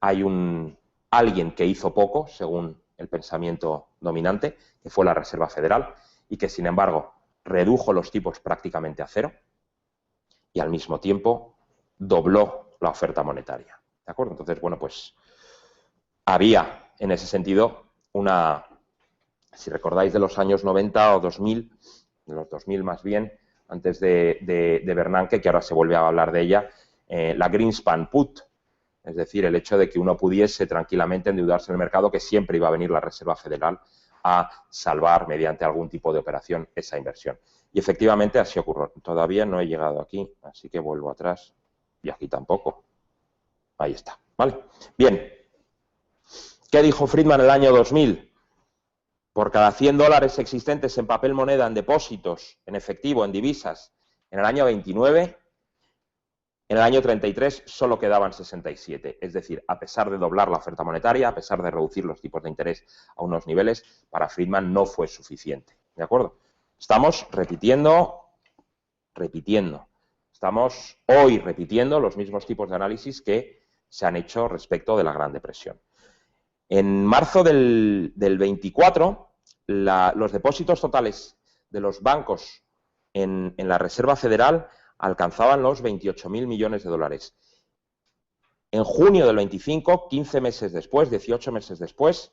hay alguien que hizo poco, según el pensamiento dominante, que fue la Reserva Federal, y que, sin embargo, redujo los tipos prácticamente a cero y, al mismo tiempo, dobló la oferta monetaria. ¿De acuerdo? Entonces, bueno, pues había, en ese sentido, si recordáis de los años 90 o 2000, de los 2000 más bien, antes de Bernanke, que ahora se vuelve a hablar de ella, la Greenspan Put, es decir, el hecho de que uno pudiese tranquilamente endeudarse en el mercado, que siempre iba a venir la Reserva Federal a salvar mediante algún tipo de operación esa inversión. Y efectivamente así ocurrió. Todavía no he llegado aquí, así que vuelvo atrás. Y aquí tampoco. Ahí está, ¿vale? Bien. ¿Qué dijo Friedman en el año 2000? Por cada 100 dólares existentes en papel moneda, en depósitos, en efectivo, en divisas, en el año 29, en el año 33 solo quedaban 67. Es decir, a pesar de doblar la oferta monetaria, a pesar de reducir los tipos de interés a unos niveles, para Friedman no fue suficiente. ¿De acuerdo? Estamos repitiendo. Estamos hoy repitiendo los mismos tipos de análisis que se han hecho respecto de la Gran Depresión. En marzo del 24, los depósitos totales de los bancos en la Reserva Federal alcanzaban los 28.000 millones de dólares. En junio del 25, 15 meses después, 18 meses después,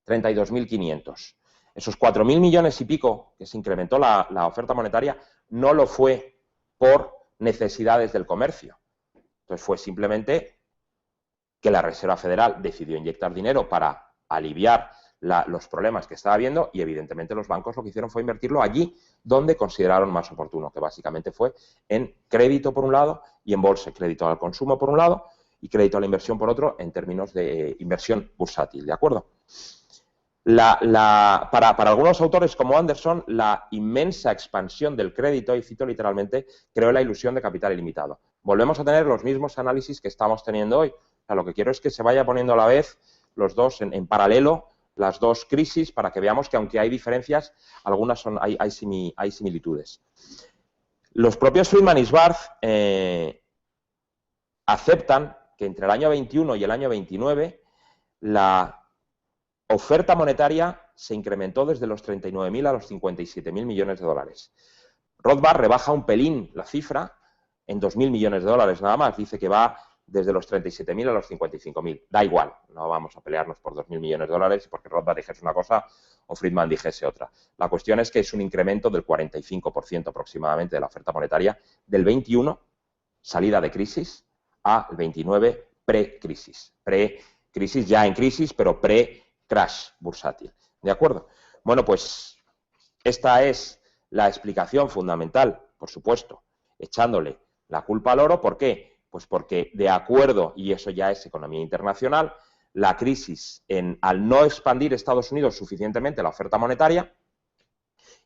32.500. Esos 4.000 millones y pico que se incrementó la oferta monetaria no lo fue por necesidades del comercio. Entonces fue simplemente que la Reserva Federal decidió inyectar dinero para aliviar los problemas que estaba habiendo y evidentemente los bancos lo que hicieron fue invertirlo allí donde consideraron más oportuno, que básicamente fue en crédito por un lado y en bolsa, crédito al consumo por un lado y crédito a la inversión por otro en términos de inversión bursátil, ¿de acuerdo? Para algunos autores como Anderson, la inmensa expansión del crédito, y cito literalmente, creó la ilusión de capital ilimitado. Volvemos a tener los mismos análisis que estamos teniendo hoy. O sea, lo que quiero es que se vaya poniendo a la vez los dos en paralelo, las dos crisis, para que veamos que aunque hay diferencias, algunas hay similitudes. Los propios Friedman y Schwartz aceptan que entre el año 21 y el año 29 la oferta monetaria se incrementó desde los 39.000 a los 57.000 millones de dólares. Rothbard rebaja un pelín la cifra en 2.000 millones de dólares nada más. Dice que va desde los 37.000 a los 55.000. Da igual, no vamos a pelearnos por 2.000 millones de dólares porque Rothbard dijese una cosa o Friedman dijese otra. La cuestión es que es un incremento del 45% aproximadamente de la oferta monetaria del 21, salida de crisis, al 29, pre-crisis. Pre-crisis ya en crisis, pero pre-crash bursátil. ¿De acuerdo? Bueno, pues esta es la explicación fundamental, por supuesto, echándole la culpa al oro. ¿Por qué? Pues porque, de acuerdo, y eso ya es economía internacional, la crisis al no expandir Estados Unidos suficientemente la oferta monetaria,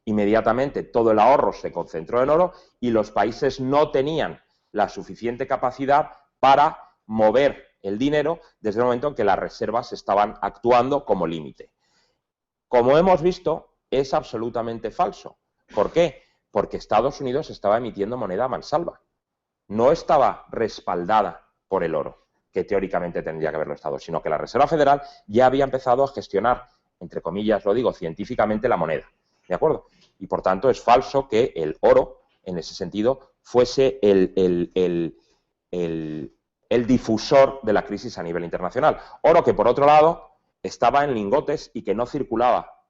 inmediatamente todo el ahorro se concentró en oro y los países no tenían la suficiente capacidad para mover el dinero desde el momento en que las reservas estaban actuando como límite. Como hemos visto, es absolutamente falso. ¿Por qué? Porque Estados Unidos estaba emitiendo moneda a mansalva. No estaba respaldada por el oro, que teóricamente tendría que haberlo estado, sino que la Reserva Federal ya había empezado a gestionar, entre comillas lo digo, científicamente la moneda. ¿De acuerdo? Y por tanto es falso que el oro, en ese sentido, fuese el difusor de la crisis a nivel internacional. Oro que, por otro lado, estaba en lingotes y que no circulaba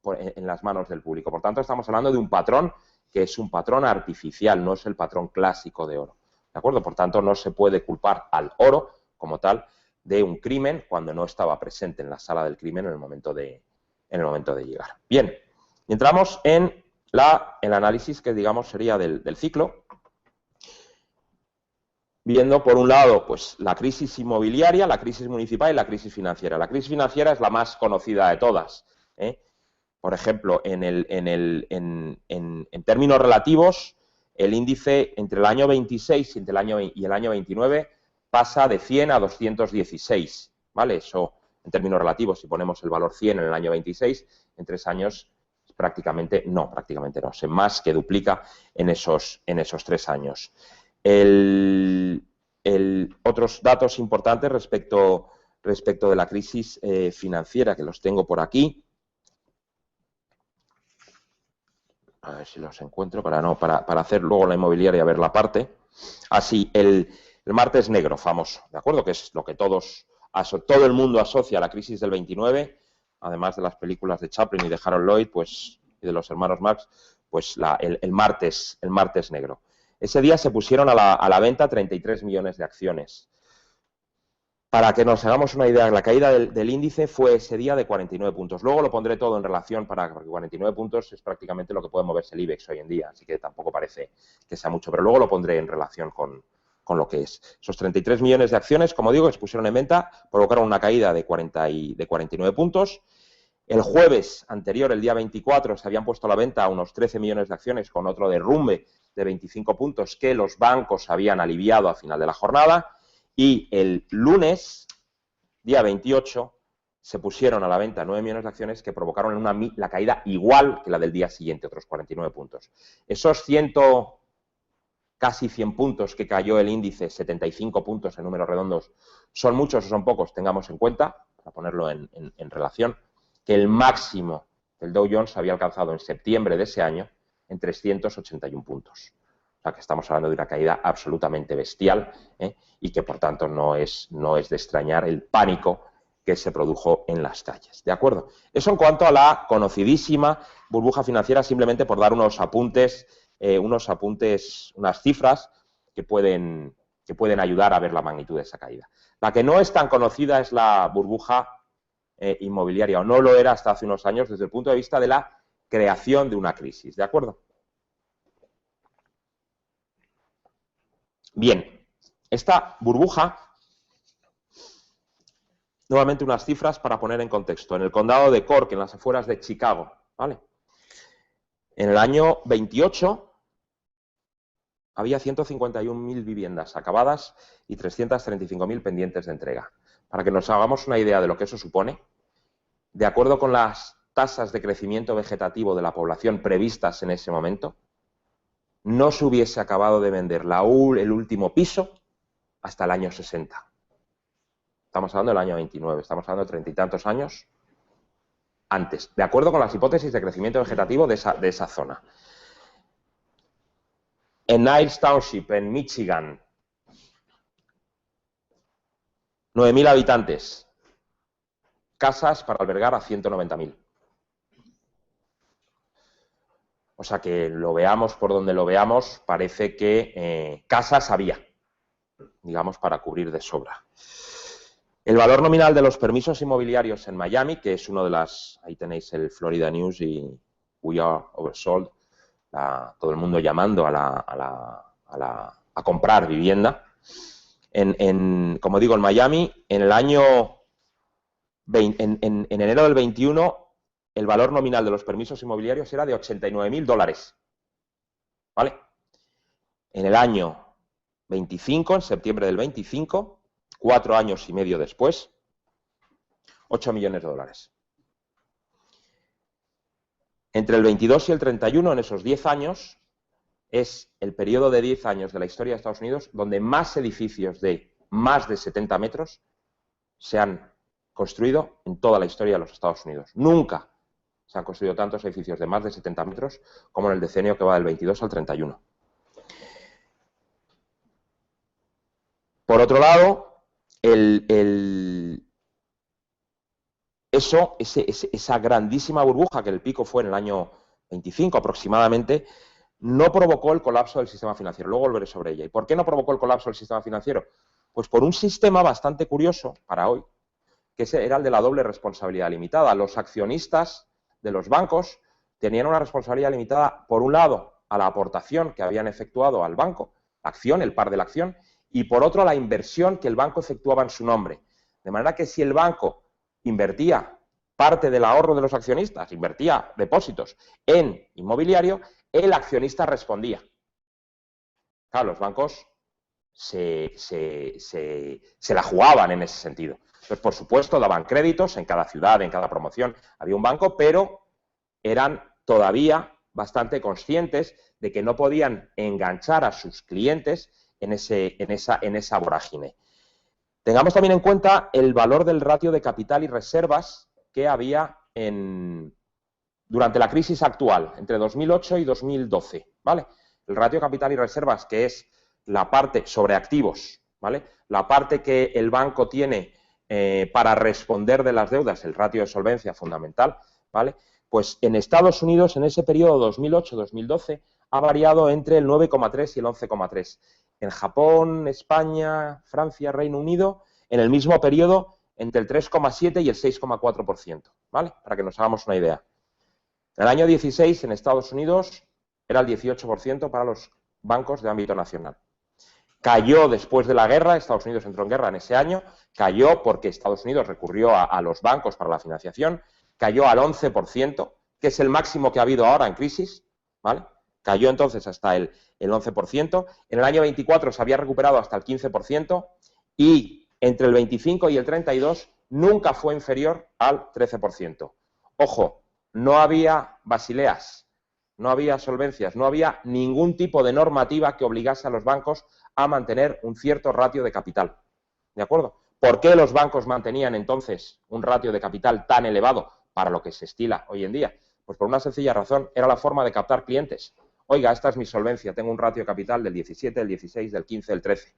en las manos del público. Por tanto, estamos hablando de un patrón que es un patrón artificial, no es el patrón clásico de oro. ¿De acuerdo? Por tanto, no se puede culpar al oro como tal de un crimen cuando no estaba presente en la sala del crimen en el momento de llegar. Bien, y entramos en el análisis que, digamos, sería del ciclo, viendo, por un lado, pues la crisis inmobiliaria, la crisis municipal y la crisis financiera. La crisis financiera es la más conocida de todas, ¿eh? Por ejemplo, en términos relativos, el índice entre el año 26 y el año 29 pasa de 100 a 216, ¿vale? Eso, en términos relativos, si ponemos el valor 100 en el año 26, en 3 años prácticamente no, se más que duplica en esos 3 años. Otros datos importantes respecto de la crisis financiera, que los tengo por aquí. A ver si los encuentro para hacer luego la inmobiliaria, ver la parte. Así, el martes negro famoso, ¿de acuerdo? Que es lo que todo el mundo asocia a la crisis del 29, además de las películas de Chaplin y de Harold Lloyd, pues, y de los hermanos Marx, pues el martes negro. Ese día se pusieron a la venta 33 millones de acciones. Para que nos hagamos una idea, la caída del índice fue ese día de 49 puntos. Luego lo pondré todo en relación porque 49 puntos es prácticamente lo que puede moverse el IBEX hoy en día, así que tampoco parece que sea mucho, pero luego lo pondré en relación con lo que es. Esos 33 millones de acciones, como digo, que se pusieron en venta, provocaron una caída de 49 puntos. El jueves anterior, el día 24, se habían puesto a la venta unos 13 millones de acciones con otro derrumbe de 25 puntos que los bancos habían aliviado a final de la jornada. Y el lunes, día 28, se pusieron a la venta 9 millones de acciones que provocaron la caída igual que la del día siguiente, otros 49 puntos. Esos casi 100 puntos que cayó el índice, 75 puntos en números redondos, ¿son muchos o son pocos? Tengamos en cuenta, para ponerlo en relación, que el máximo del Dow Jones había alcanzado en septiembre de ese año en 381 puntos. O sea, que estamos hablando de una caída absolutamente bestial, y que, por tanto, no es de extrañar el pánico que se produjo en las calles. ¿De acuerdo? Eso en cuanto a la conocidísima burbuja financiera, simplemente por dar unas cifras que pueden ayudar a ver la magnitud de esa caída. La que no es tan conocida es la burbuja inmobiliaria, o no lo era hasta hace unos años desde el punto de vista de la creación de una crisis. ¿De acuerdo? Bien, esta burbuja, nuevamente unas cifras para poner en contexto. En el condado de Cork, en las afueras de Chicago, ¿vale? En el año 28 había 151.000 viviendas acabadas y 335.000 pendientes de entrega. Para que nos hagamos una idea de lo que eso supone, de acuerdo con las tasas de crecimiento vegetativo de la población previstas en ese momento, no se hubiese acabado de vender el último piso hasta el año 60. Estamos hablando del año 29, estamos hablando de 30 y tantos años antes, de acuerdo con las hipótesis de crecimiento vegetativo de esa zona. En Niles Township, en Michigan, 9.000 habitantes, casas para albergar a 190.000. O sea que lo veamos por donde lo veamos, parece que casas había, digamos, para cubrir de sobra. El valor nominal de los permisos inmobiliarios en Miami, que es uno de ahí tenéis el Florida News y We Are Oversold, todo el mundo llamando a comprar vivienda. Como digo, en Miami, en el año en enero del 21, el valor nominal de los permisos inmobiliarios era de $89.000, ¿vale? En el año 25, en septiembre del 25, 4 años y medio después, $8 millones. Entre el 22 y el 31, en esos 10 años, es el periodo de 10 años de la historia de Estados Unidos donde más edificios de más de 70 metros se han construido en toda la historia de los Estados Unidos. Nunca se han construido tantos edificios de más de 70 metros como en el decenio que va del 22 al 31. Por otro lado, esa grandísima burbuja, que el pico fue en el año 25 aproximadamente, no provocó el colapso del sistema financiero. Luego volveré sobre ella. ¿Y por qué no provocó el colapso del sistema financiero? Pues por un sistema bastante curioso para hoy, que era el de la doble responsabilidad limitada. Los accionistas de los bancos tenían una responsabilidad limitada, por un lado, a la aportación que habían efectuado al banco, la acción, el par de la acción, y por otro, a la inversión que el banco efectuaba en su nombre. De manera que si el banco invertía parte del ahorro de los accionistas, invertía depósitos en inmobiliario, el accionista respondía. Claro, los bancos se la jugaban en ese sentido. Entonces, por supuesto, daban créditos en cada ciudad, en cada promoción. Había un banco, pero eran todavía bastante conscientes de que no podían enganchar a sus clientes en esa vorágine. Tengamos también en cuenta el valor del ratio de capital y reservas que había durante la crisis actual, entre 2008 y 2012, ¿vale? El ratio de capital y reservas, que es la parte sobre activos, ¿vale? La parte que el banco tiene para responder de las deudas, el ratio de solvencia fundamental, ¿vale? Pues en Estados Unidos, en ese periodo 2008-2012, ha variado entre el 9,3 y el 11,3. En Japón, España, Francia, Reino Unido, en el mismo periodo entre el 3,7 y el 6,4%, ¿vale? Para que nos hagamos una idea. En el año 16, en Estados Unidos, era el 18% para los bancos de ámbito nacional. Cayó después de la guerra, Estados Unidos entró en guerra en ese año, cayó porque Estados Unidos recurrió a los bancos para la financiación, cayó al 11%, que es el máximo que ha habido ahora en crisis, ¿vale? Cayó entonces hasta el 11%. En el año 24 se había recuperado hasta el 15% y entre el 25 y el 32 nunca fue inferior al 13%. Ojo, no había basileas, no había solvencias, no había ningún tipo de normativa que obligase a los bancos a mantener un cierto ratio de capital. ¿De acuerdo? ¿Por qué los bancos mantenían entonces un ratio de capital tan elevado para lo que se estila hoy en día? Pues por una sencilla razón, era la forma de captar clientes. Oiga, esta es mi solvencia, tengo un ratio de capital del 17, del 16, del 15, del 13.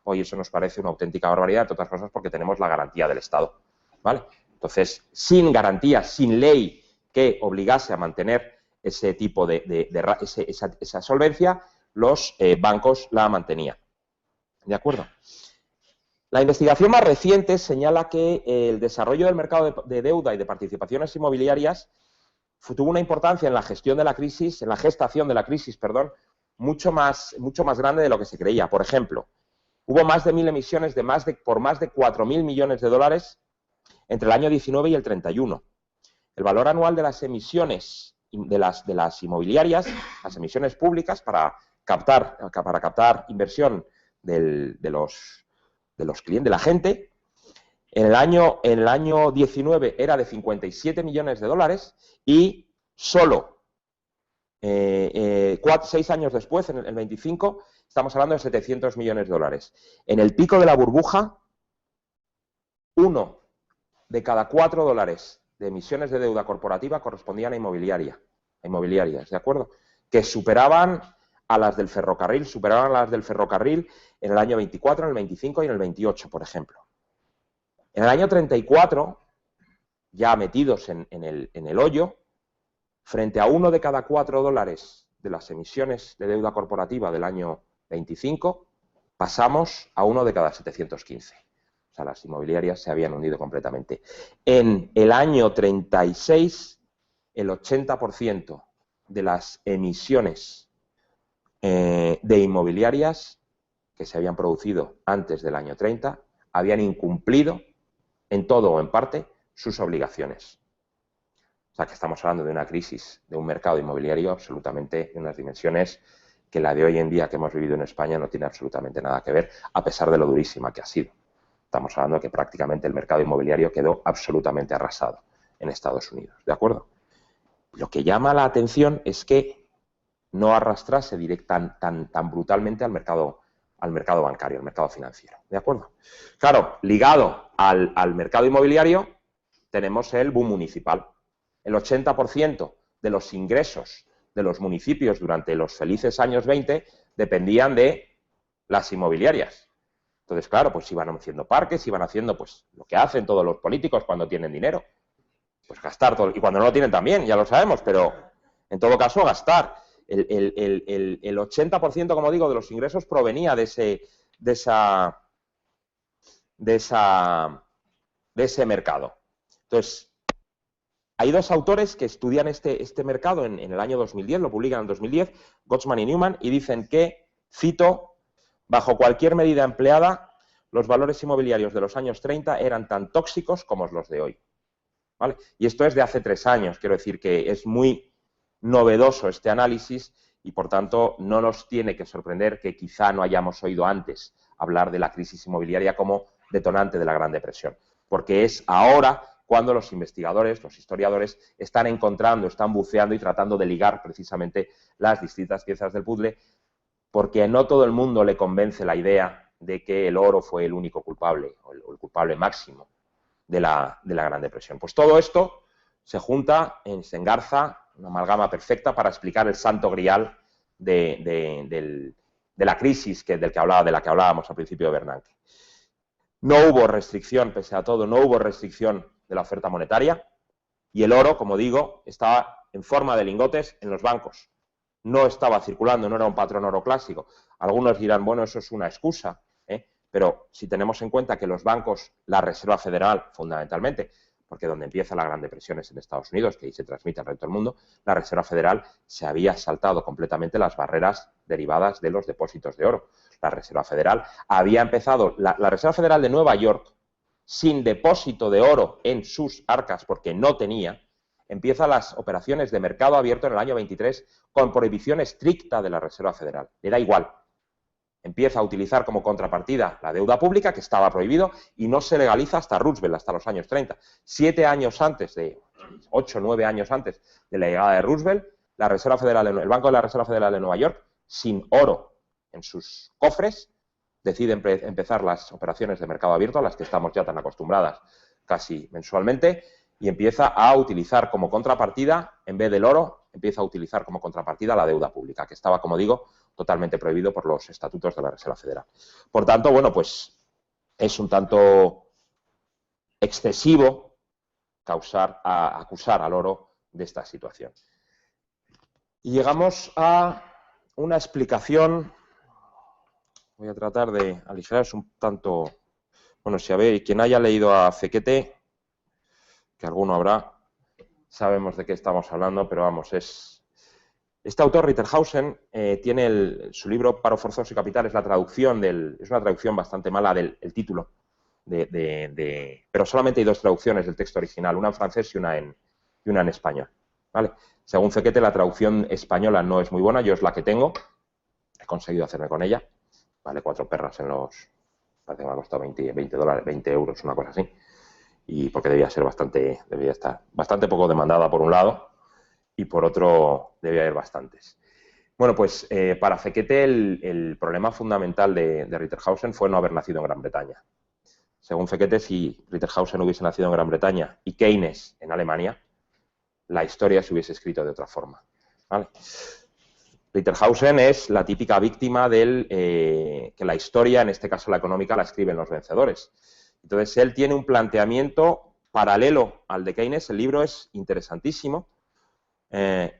Hoy eso nos parece una auténtica barbaridad, entre otras cosas porque tenemos la garantía del Estado, ¿vale? Entonces, sin garantía, sin ley que obligase a mantener ese tipo esa solvencia, los bancos la mantenían. ¿De acuerdo? La investigación más reciente señala que el desarrollo del mercado de deuda y de participaciones inmobiliarias tuvo una importancia en la gestión de la crisis, en la gestación de la crisis, perdón, mucho más grande de lo que se creía. Por ejemplo, hubo más de 1.000 emisiones por más de 4.000 millones de dólares entre el año 19 y el 31. El valor anual de las emisiones de las inmobiliarias, las emisiones públicas para captar inversión de los clientes, de la gente, en el año 19 era de 57 millones de dólares y solo 6 años después, en el 25, estamos hablando de 700 millones de dólares. En el pico de la burbuja, 1 de cada 4 dólares de emisiones de deuda corporativa correspondían a inmobiliarias, ¿de acuerdo? Que superaban a las del ferrocarril, en el año 24, en el 25 y en el 28, por ejemplo. En el año 34, ya metidos en el hoyo, frente a 1 de cada 4 dólares de las emisiones de deuda corporativa del año 25, pasamos a 1 de cada 715. O sea, las inmobiliarias se habían hundido completamente. En el año 36, el 80% de las emisiones de inmobiliarias que se habían producido antes del año 30 habían incumplido en todo o en parte sus obligaciones. O sea, que estamos hablando de una crisis de un mercado inmobiliario absolutamente en unas dimensiones que la de hoy en día que hemos vivido en España no tiene absolutamente nada que ver, a pesar de lo durísima que ha sido. Estamos hablando de que prácticamente el mercado inmobiliario quedó absolutamente arrasado en Estados Unidos, ¿de acuerdo? Lo que llama la atención es que no arrastrase tan brutalmente al mercado bancario, al mercado financiero, ¿de acuerdo? Claro, ligado al mercado inmobiliario tenemos el boom municipal. El 80% de los ingresos de los municipios durante los felices años 20 dependían de las inmobiliarias. Entonces, claro, pues iban haciendo parques, iban haciendo pues lo que hacen todos los políticos cuando tienen dinero. Pues gastar todo. Y cuando no lo tienen también, ya lo sabemos, pero en todo caso gastar. El 80%, como digo, de los ingresos provenía de ese mercado. Entonces, hay dos autores que estudian este mercado en el año 2010, lo publican en 2010, Gottman y Newman, y dicen que, cito, bajo cualquier medida empleada, los valores inmobiliarios de los años 30 eran tan tóxicos como los de hoy. ¿Vale? Y esto es de hace 3 años, quiero decir que es muy novedoso este análisis y, por tanto, no nos tiene que sorprender que quizá no hayamos oído antes hablar de la crisis inmobiliaria como detonante de la Gran Depresión, porque es ahora cuando los investigadores, los historiadores, están encontrando, están buceando y tratando de ligar precisamente las distintas piezas del puzzle, porque no todo el mundo le convence la idea de que el oro fue el único culpable o el culpable máximo de la Gran Depresión. Pues todo esto se junta, se engarza, una amalgama perfecta para explicar el santo grial de la crisis de la que hablábamos al principio de Bernanke. No hubo restricción, pese a todo, no hubo restricción de la oferta monetaria y el oro, como digo, estaba en forma de lingotes en los bancos. No estaba circulando, no era un patrón oro clásico. Algunos dirán, bueno, eso es una excusa, pero si tenemos en cuenta que los bancos, la Reserva Federal, fundamentalmente, porque donde empieza la Gran Depresión es en Estados Unidos, que ahí se transmite al resto del mundo, la Reserva Federal se había saltado completamente las barreras derivadas de los depósitos de oro. La Reserva Federal había empezado, la Reserva Federal de Nueva York, sin depósito de oro en sus arcas, porque no tenía, empieza las operaciones de mercado abierto en el año 23 con prohibición estricta de la Reserva Federal. Le da igual. Empieza a utilizar como contrapartida la deuda pública, que estaba prohibido, y no se legaliza hasta Roosevelt, hasta los años 30. 7 años antes, 8 o 9 años antes de la llegada de Roosevelt, la Reserva Federal, el Banco de la Reserva Federal de Nueva York, sin oro en sus cofres, decide empezar las operaciones de mercado abierto, a las que estamos ya tan acostumbradas casi mensualmente, y empieza a utilizar como contrapartida, en vez del oro, empieza a utilizar como contrapartida la deuda pública, que estaba, como digo, totalmente prohibido por los estatutos de la Reserva Federal. Por tanto, bueno, pues es un tanto excesivo acusar al oro de esta situación. Y llegamos a una explicación, voy a tratar de aligeraros un tanto, bueno, si habéis, quien haya leído a Fekete, que alguno habrá, sabemos de qué estamos hablando, pero vamos, este autor, Ritterhausen, tiene su libro Paro forzoso y capital, es una traducción bastante mala del título, pero solamente hay 2 traducciones del texto original, una en francés y una en español, ¿vale? Según Fekete, la traducción española no es muy buena, yo es la que tengo, he conseguido hacerme con ella, vale 4 perras parece que me ha costado $20, una cosa así, y porque debía estar bastante poco demandada por un lado, y por otro debía haber bastantes. Bueno, pues para Fekete el problema fundamental de Ritterhausen fue no haber nacido en Gran Bretaña. Según Fekete, si Ritterhausen hubiese nacido en Gran Bretaña y Keynes en Alemania, la historia se hubiese escrito de otra forma, ¿vale? Ritterhausen es la típica víctima que la historia, en este caso la económica, la escriben los vencedores. Entonces, él tiene un planteamiento paralelo al de Keynes. El libro es interesantísimo.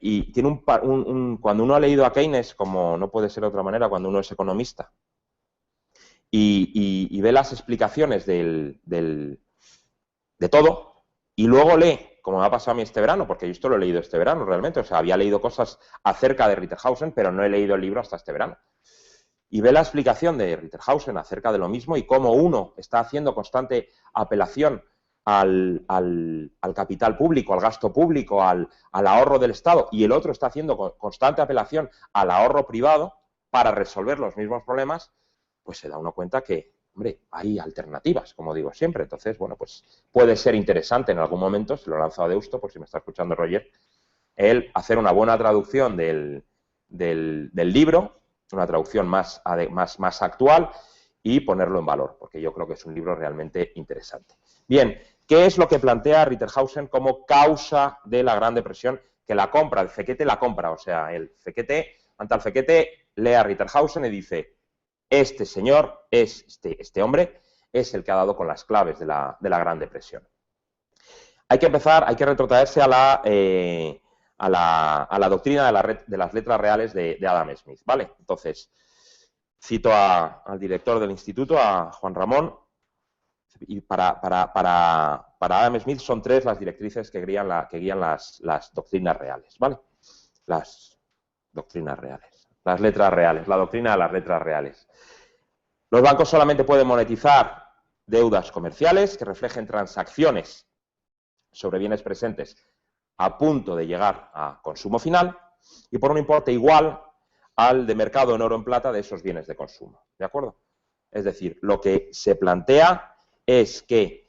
Y tiene cuando uno ha leído a Keynes, como no puede ser de otra manera cuando uno es economista, y ve las explicaciones de todo, y luego lee, como me ha pasado a mí este verano, porque yo esto lo he leído este verano realmente, o sea, había leído cosas acerca de Ritterhausen, pero no he leído el libro hasta este verano. Y ve la explicación de Ritterhausen acerca de lo mismo y cómo uno está haciendo constante apelación al capital público, al gasto público, al ahorro del Estado, y el otro está haciendo constante apelación al ahorro privado para resolver los mismos problemas, pues se da uno cuenta que, hombre, hay alternativas, como digo siempre. Entonces, bueno, pues puede ser interesante en algún momento, se lo lanzo a Deusto, por si me está escuchando Roger, el hacer una buena traducción del libro, una traducción más actual, y ponerlo en valor, porque yo creo que es un libro realmente interesante. Bien, ¿qué es lo que plantea Ritterhausen como causa de la Gran Depresión? Que la compra, el Fekete la compra, o sea, Antal Fekete lee a Ritterhausen y dice, este señor, este hombre, es el que ha dado con las claves de la Gran Depresión. Hay que retrotraerse a la doctrina de las letras reales de Adam Smith, ¿vale? Entonces, cito al director del instituto, a Juan Ramón, y para Adam Smith son 3 las directrices que guían las doctrinas reales, ¿vale? Las doctrinas reales, las letras reales, la doctrina de las letras reales. Los bancos solamente pueden monetizar deudas comerciales que reflejen transacciones sobre bienes presentes a punto de llegar a consumo final y por un importe igual al de mercado en oro en plata de esos bienes de consumo, ¿de acuerdo? Es decir, lo que se plantea es que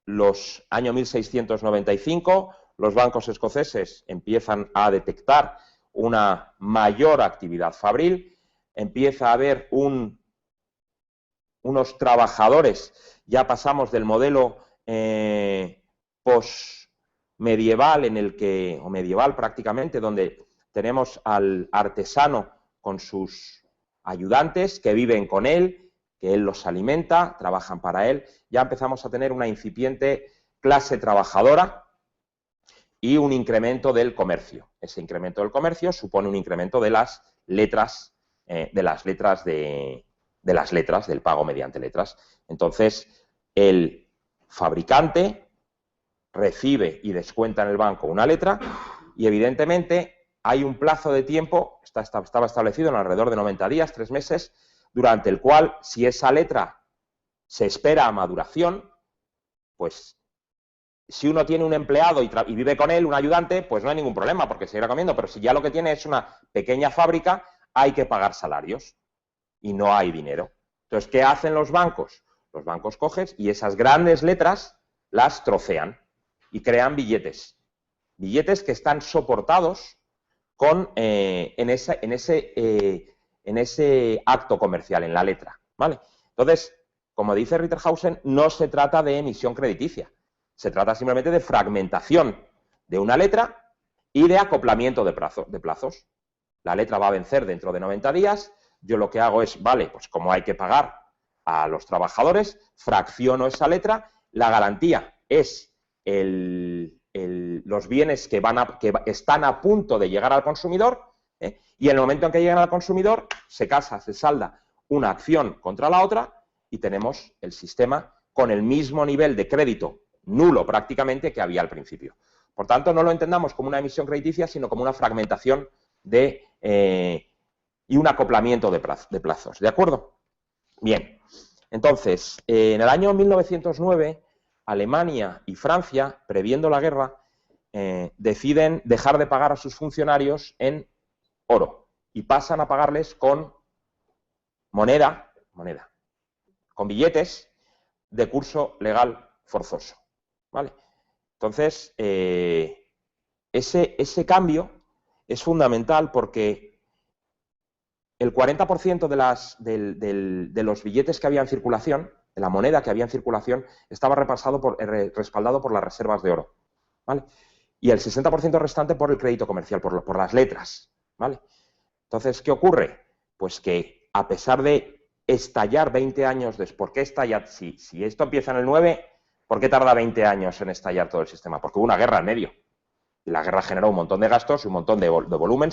los años 1695 los bancos escoceses empiezan a detectar una mayor actividad fabril, empieza a haber unos trabajadores, ya pasamos del modelo post-medieval o medieval prácticamente, donde tenemos al artesano con sus ayudantes que viven con él, que él los alimenta, trabajan para él. Ya empezamos a tener una incipiente clase trabajadora y un incremento del comercio. Ese incremento del comercio supone un incremento de las letras de de las letras, del pago mediante letras. Entonces, el fabricante recibe y descuenta en el banco una letra y, evidentemente, hay un plazo de tiempo, estaba establecido en alrededor de 90 días, 3 meses, durante el cual, si esa letra se espera a maduración, pues si uno tiene un empleado y vive con él, un ayudante, pues no hay ningún problema porque seguirá comiendo, pero si ya lo que tiene es una pequeña fábrica, hay que pagar salarios y no hay dinero. Entonces, ¿qué hacen los bancos? Los bancos cogen y esas grandes letras las trocean y crean billetes. Billetes que están soportados en ese acto comercial, en la letra, ¿vale? Entonces, como dice Ritterhausen, no se trata de emisión crediticia. Se trata simplemente de fragmentación de una letra y de acoplamiento de plazos. La letra va a vencer dentro de 90 días. Yo lo que hago es, vale, pues como hay que pagar a los trabajadores, fracciono esa letra. La garantía es los bienes que están a punto de llegar al consumidor, y en el momento en que llegan al consumidor se salda una acción contra la otra y tenemos el sistema con el mismo nivel de crédito nulo prácticamente que había al principio. Por tanto, no lo entendamos como una emisión crediticia, sino como una fragmentación y un acoplamiento de plazos. ¿De acuerdo? Bien. Entonces, en el año 1909, Alemania y Francia, previendo la guerra, deciden dejar de pagar a sus funcionarios en oro y pasan a pagarles con moneda, con billetes de curso legal forzoso, ¿vale? Entonces, ese cambio es fundamental porque el 40% de los billetes que había en circulación, de la moneda que había en circulación, estaba respaldado por las reservas de oro, ¿vale? Y el 60% restante por el crédito comercial, por las letras, ¿vale? Entonces, ¿qué ocurre? Pues que a pesar de estallar 20 años después, ¿por qué estalla? Si esto empieza en el 9, ¿por qué tarda 20 años en estallar todo el sistema? Porque hubo una guerra en medio. Y la guerra generó un montón de gastos y un montón de volumen.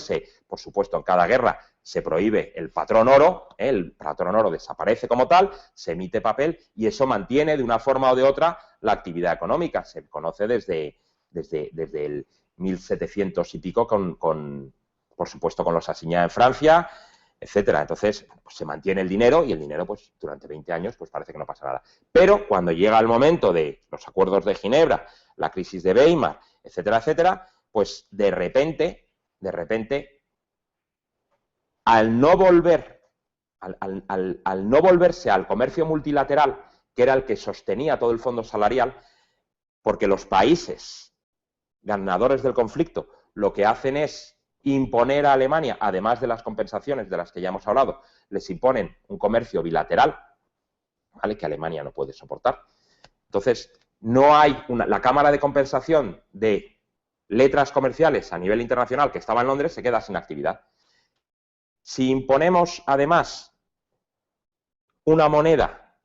Por supuesto, en cada guerra se prohíbe el patrón oro, el patrón oro desaparece como tal, se emite papel y eso mantiene de una forma o de otra la actividad económica. Se conoce desde el 1700 y pico por supuesto, con los Assignats en Francia, etcétera. Entonces, pues, se mantiene el dinero y el dinero, pues, durante 20 años, pues parece que no pasa nada. Pero cuando llega el momento de los acuerdos de Ginebra, la crisis de Weimar, etcétera, etcétera, pues de repente, al no volverse al comercio multilateral, que era el que sostenía todo el fondo salarial, porque los países ganadores del conflicto lo que hacen es imponer a Alemania, además de las compensaciones de las que ya hemos hablado, les imponen un comercio bilateral, ¿vale?, que Alemania no puede soportar. Entonces, no hay la Cámara de Compensación de Letras Comerciales a nivel internacional que estaba en Londres, se queda sin actividad. Si imponemos, además, una moneda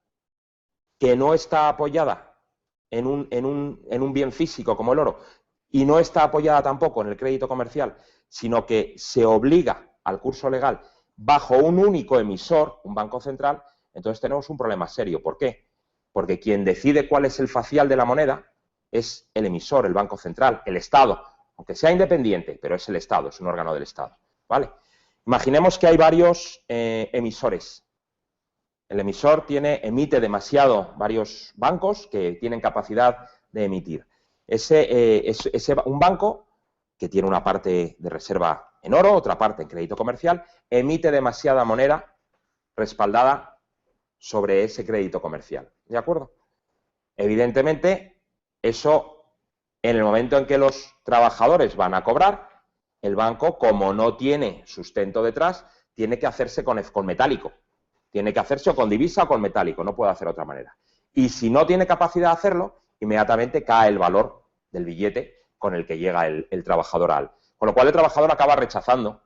que no está apoyada en un bien físico como el oro y no está apoyada tampoco en el crédito comercial, sino que se obliga al curso legal bajo un único emisor, un banco central, entonces tenemos un problema serio. ¿Por qué? Porque quien decide cuál es el facial de la moneda es el emisor, el Banco Central, el Estado, aunque sea independiente, pero es el Estado, es un órgano del Estado, ¿vale? Imaginemos que hay varios emisores. El emisor emite varios bancos que tienen capacidad de emitir. Un banco que tiene una parte de reserva en oro, otra parte en crédito comercial, emite demasiada moneda respaldada sobre ese crédito comercial. ¿De acuerdo? Evidentemente, eso, en el momento en que los trabajadores van a cobrar, el banco, como no tiene sustento detrás, tiene que hacerse con metálico. Tiene que hacerse o con divisa o con metálico, no puede hacer de otra manera. Y si no tiene capacidad de hacerlo, inmediatamente cae el valor del billete con el que llega el trabajador Con lo cual el trabajador acaba rechazando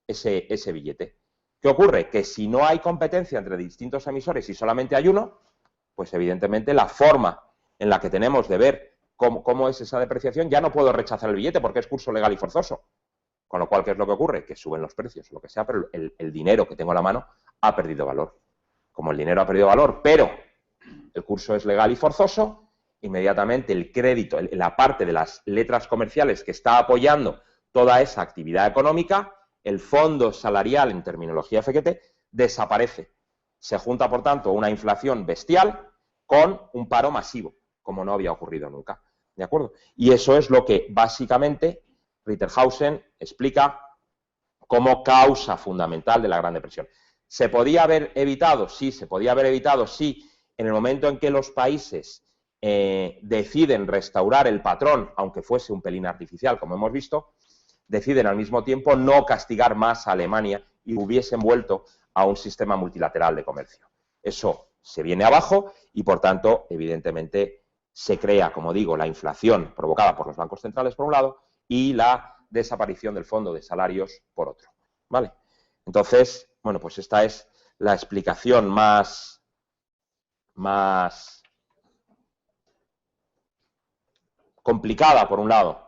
ese billete. ¿Qué ocurre? Que si no hay competencia entre distintos emisores y solamente hay uno, pues evidentemente la forma en la que tenemos de ver cómo es esa depreciación, ya no puedo rechazar el billete porque es curso legal y forzoso. Con lo cual, ¿qué es lo que ocurre? Que suben los precios, lo que sea, pero el dinero que tengo en la mano ha perdido valor. como el dinero ha perdido valor, pero el curso es legal y forzoso, inmediatamente el crédito, la parte de las letras comerciales que está apoyando toda esa actividad económica, el fondo salarial en terminología FGT, desaparece. Se junta, por tanto, una inflación bestial con un paro masivo, como no había ocurrido nunca. ¿De acuerdo? Y eso es lo que básicamente Ritterhausen explica como causa fundamental de la Gran Depresión. ¿Se podía haber evitado? Sí, se podía haber evitado, sí, en el momento en que los países deciden restaurar el patrón, aunque fuese un pelín artificial, como hemos visto, deciden al mismo tiempo no castigar más a Alemania y hubiesen vuelto a un sistema multilateral de comercio. Eso se viene abajo y, por tanto, evidentemente, se crea, como digo, la inflación provocada por los bancos centrales, por un lado, y la desaparición del fondo de salarios, por otro. ¿Vale? Entonces, bueno, pues esta es la explicación más complicada, por un lado,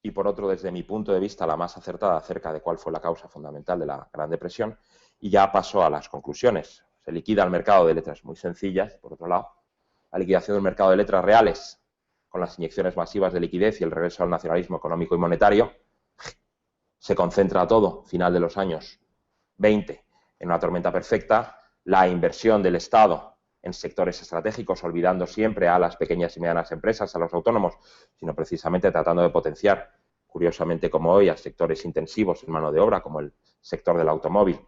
y por otro, desde mi punto de vista, la más acertada acerca de cuál fue la causa fundamental de la Gran Depresión, y ya paso a las conclusiones. Se liquida el mercado de letras muy sencillas, por otro lado, la liquidación del mercado de letras reales, con las inyecciones masivas de liquidez y el regreso al nacionalismo económico y monetario, se concentra todo, final de los años 20, en una tormenta perfecta, la inversión del Estado en sectores estratégicos, olvidando siempre a las pequeñas y medianas empresas, a los autónomos, sino precisamente tratando de potenciar, curiosamente como hoy, a sectores intensivos en mano de obra, como el sector del automóvil,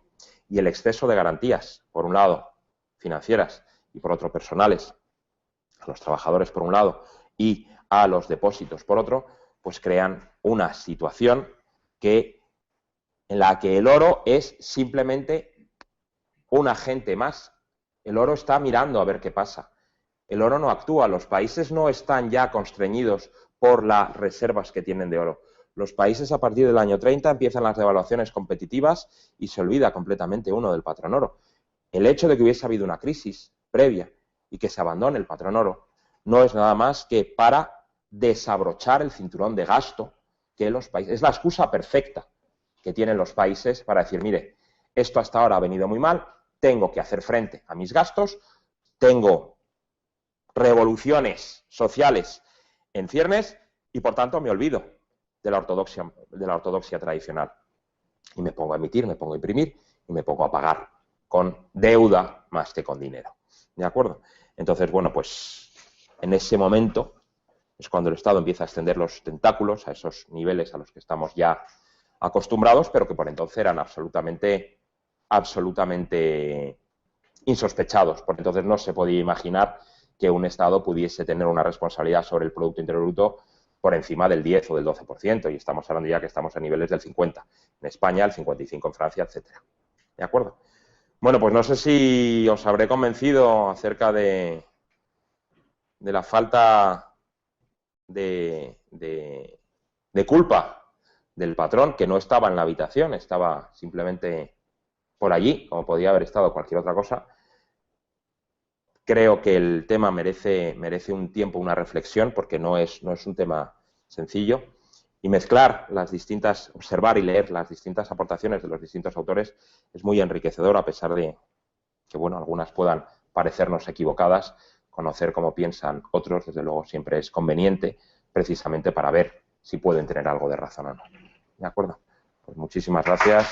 y el exceso de garantías, por un lado, financieras, y por otro, personales, a los trabajadores, por un lado, y a los depósitos, por otro, pues crean una situación en la que el oro es simplemente un agente más. El oro está mirando a ver qué pasa. El oro no actúa. Los países no están ya constreñidos por las reservas que tienen de oro. Los países a partir del año 30 empiezan las devaluaciones competitivas y se olvida completamente uno del patrón oro. El hecho de que hubiese habido una crisis previa y que se abandone el patrón oro no es nada más que para desabrochar el cinturón de gasto que los países... Es la excusa perfecta que tienen los países para decir, mire, esto hasta ahora ha venido muy mal, tengo que hacer frente a mis gastos, tengo revoluciones sociales en ciernes y, por tanto, me olvido de la ortodoxia tradicional. Y me pongo a emitir, me pongo a imprimir y me pongo a pagar con deuda más que con dinero. ¿De acuerdo? Entonces, bueno, pues en ese momento es cuando el Estado empieza a extender los tentáculos a esos niveles a los que estamos ya acostumbrados, pero que por entonces eran absolutamente insospechados. Por entonces no se podía imaginar que un Estado pudiese tener una responsabilidad sobre el Producto Interior Bruto por encima del 10 o del 12%, y estamos hablando ya que estamos a niveles del 50%. En España, el 55% en Francia, etcétera. ¿De acuerdo? Bueno, pues no sé si os habré convencido acerca de la falta de culpa del patrón, que no estaba en la habitación, estaba simplemente por allí, como podía haber estado cualquier otra cosa. Creo que el tema merece un tiempo, una reflexión, porque no es un tema sencillo, y mezclar las distintas, observar y leer las distintas aportaciones de los distintos autores es muy enriquecedor, a pesar de que, bueno, algunas puedan parecernos equivocadas. Conocer cómo piensan otros, desde luego, siempre es conveniente, precisamente para ver si pueden tener algo de razón o no. ¿De acuerdo? Pues muchísimas gracias.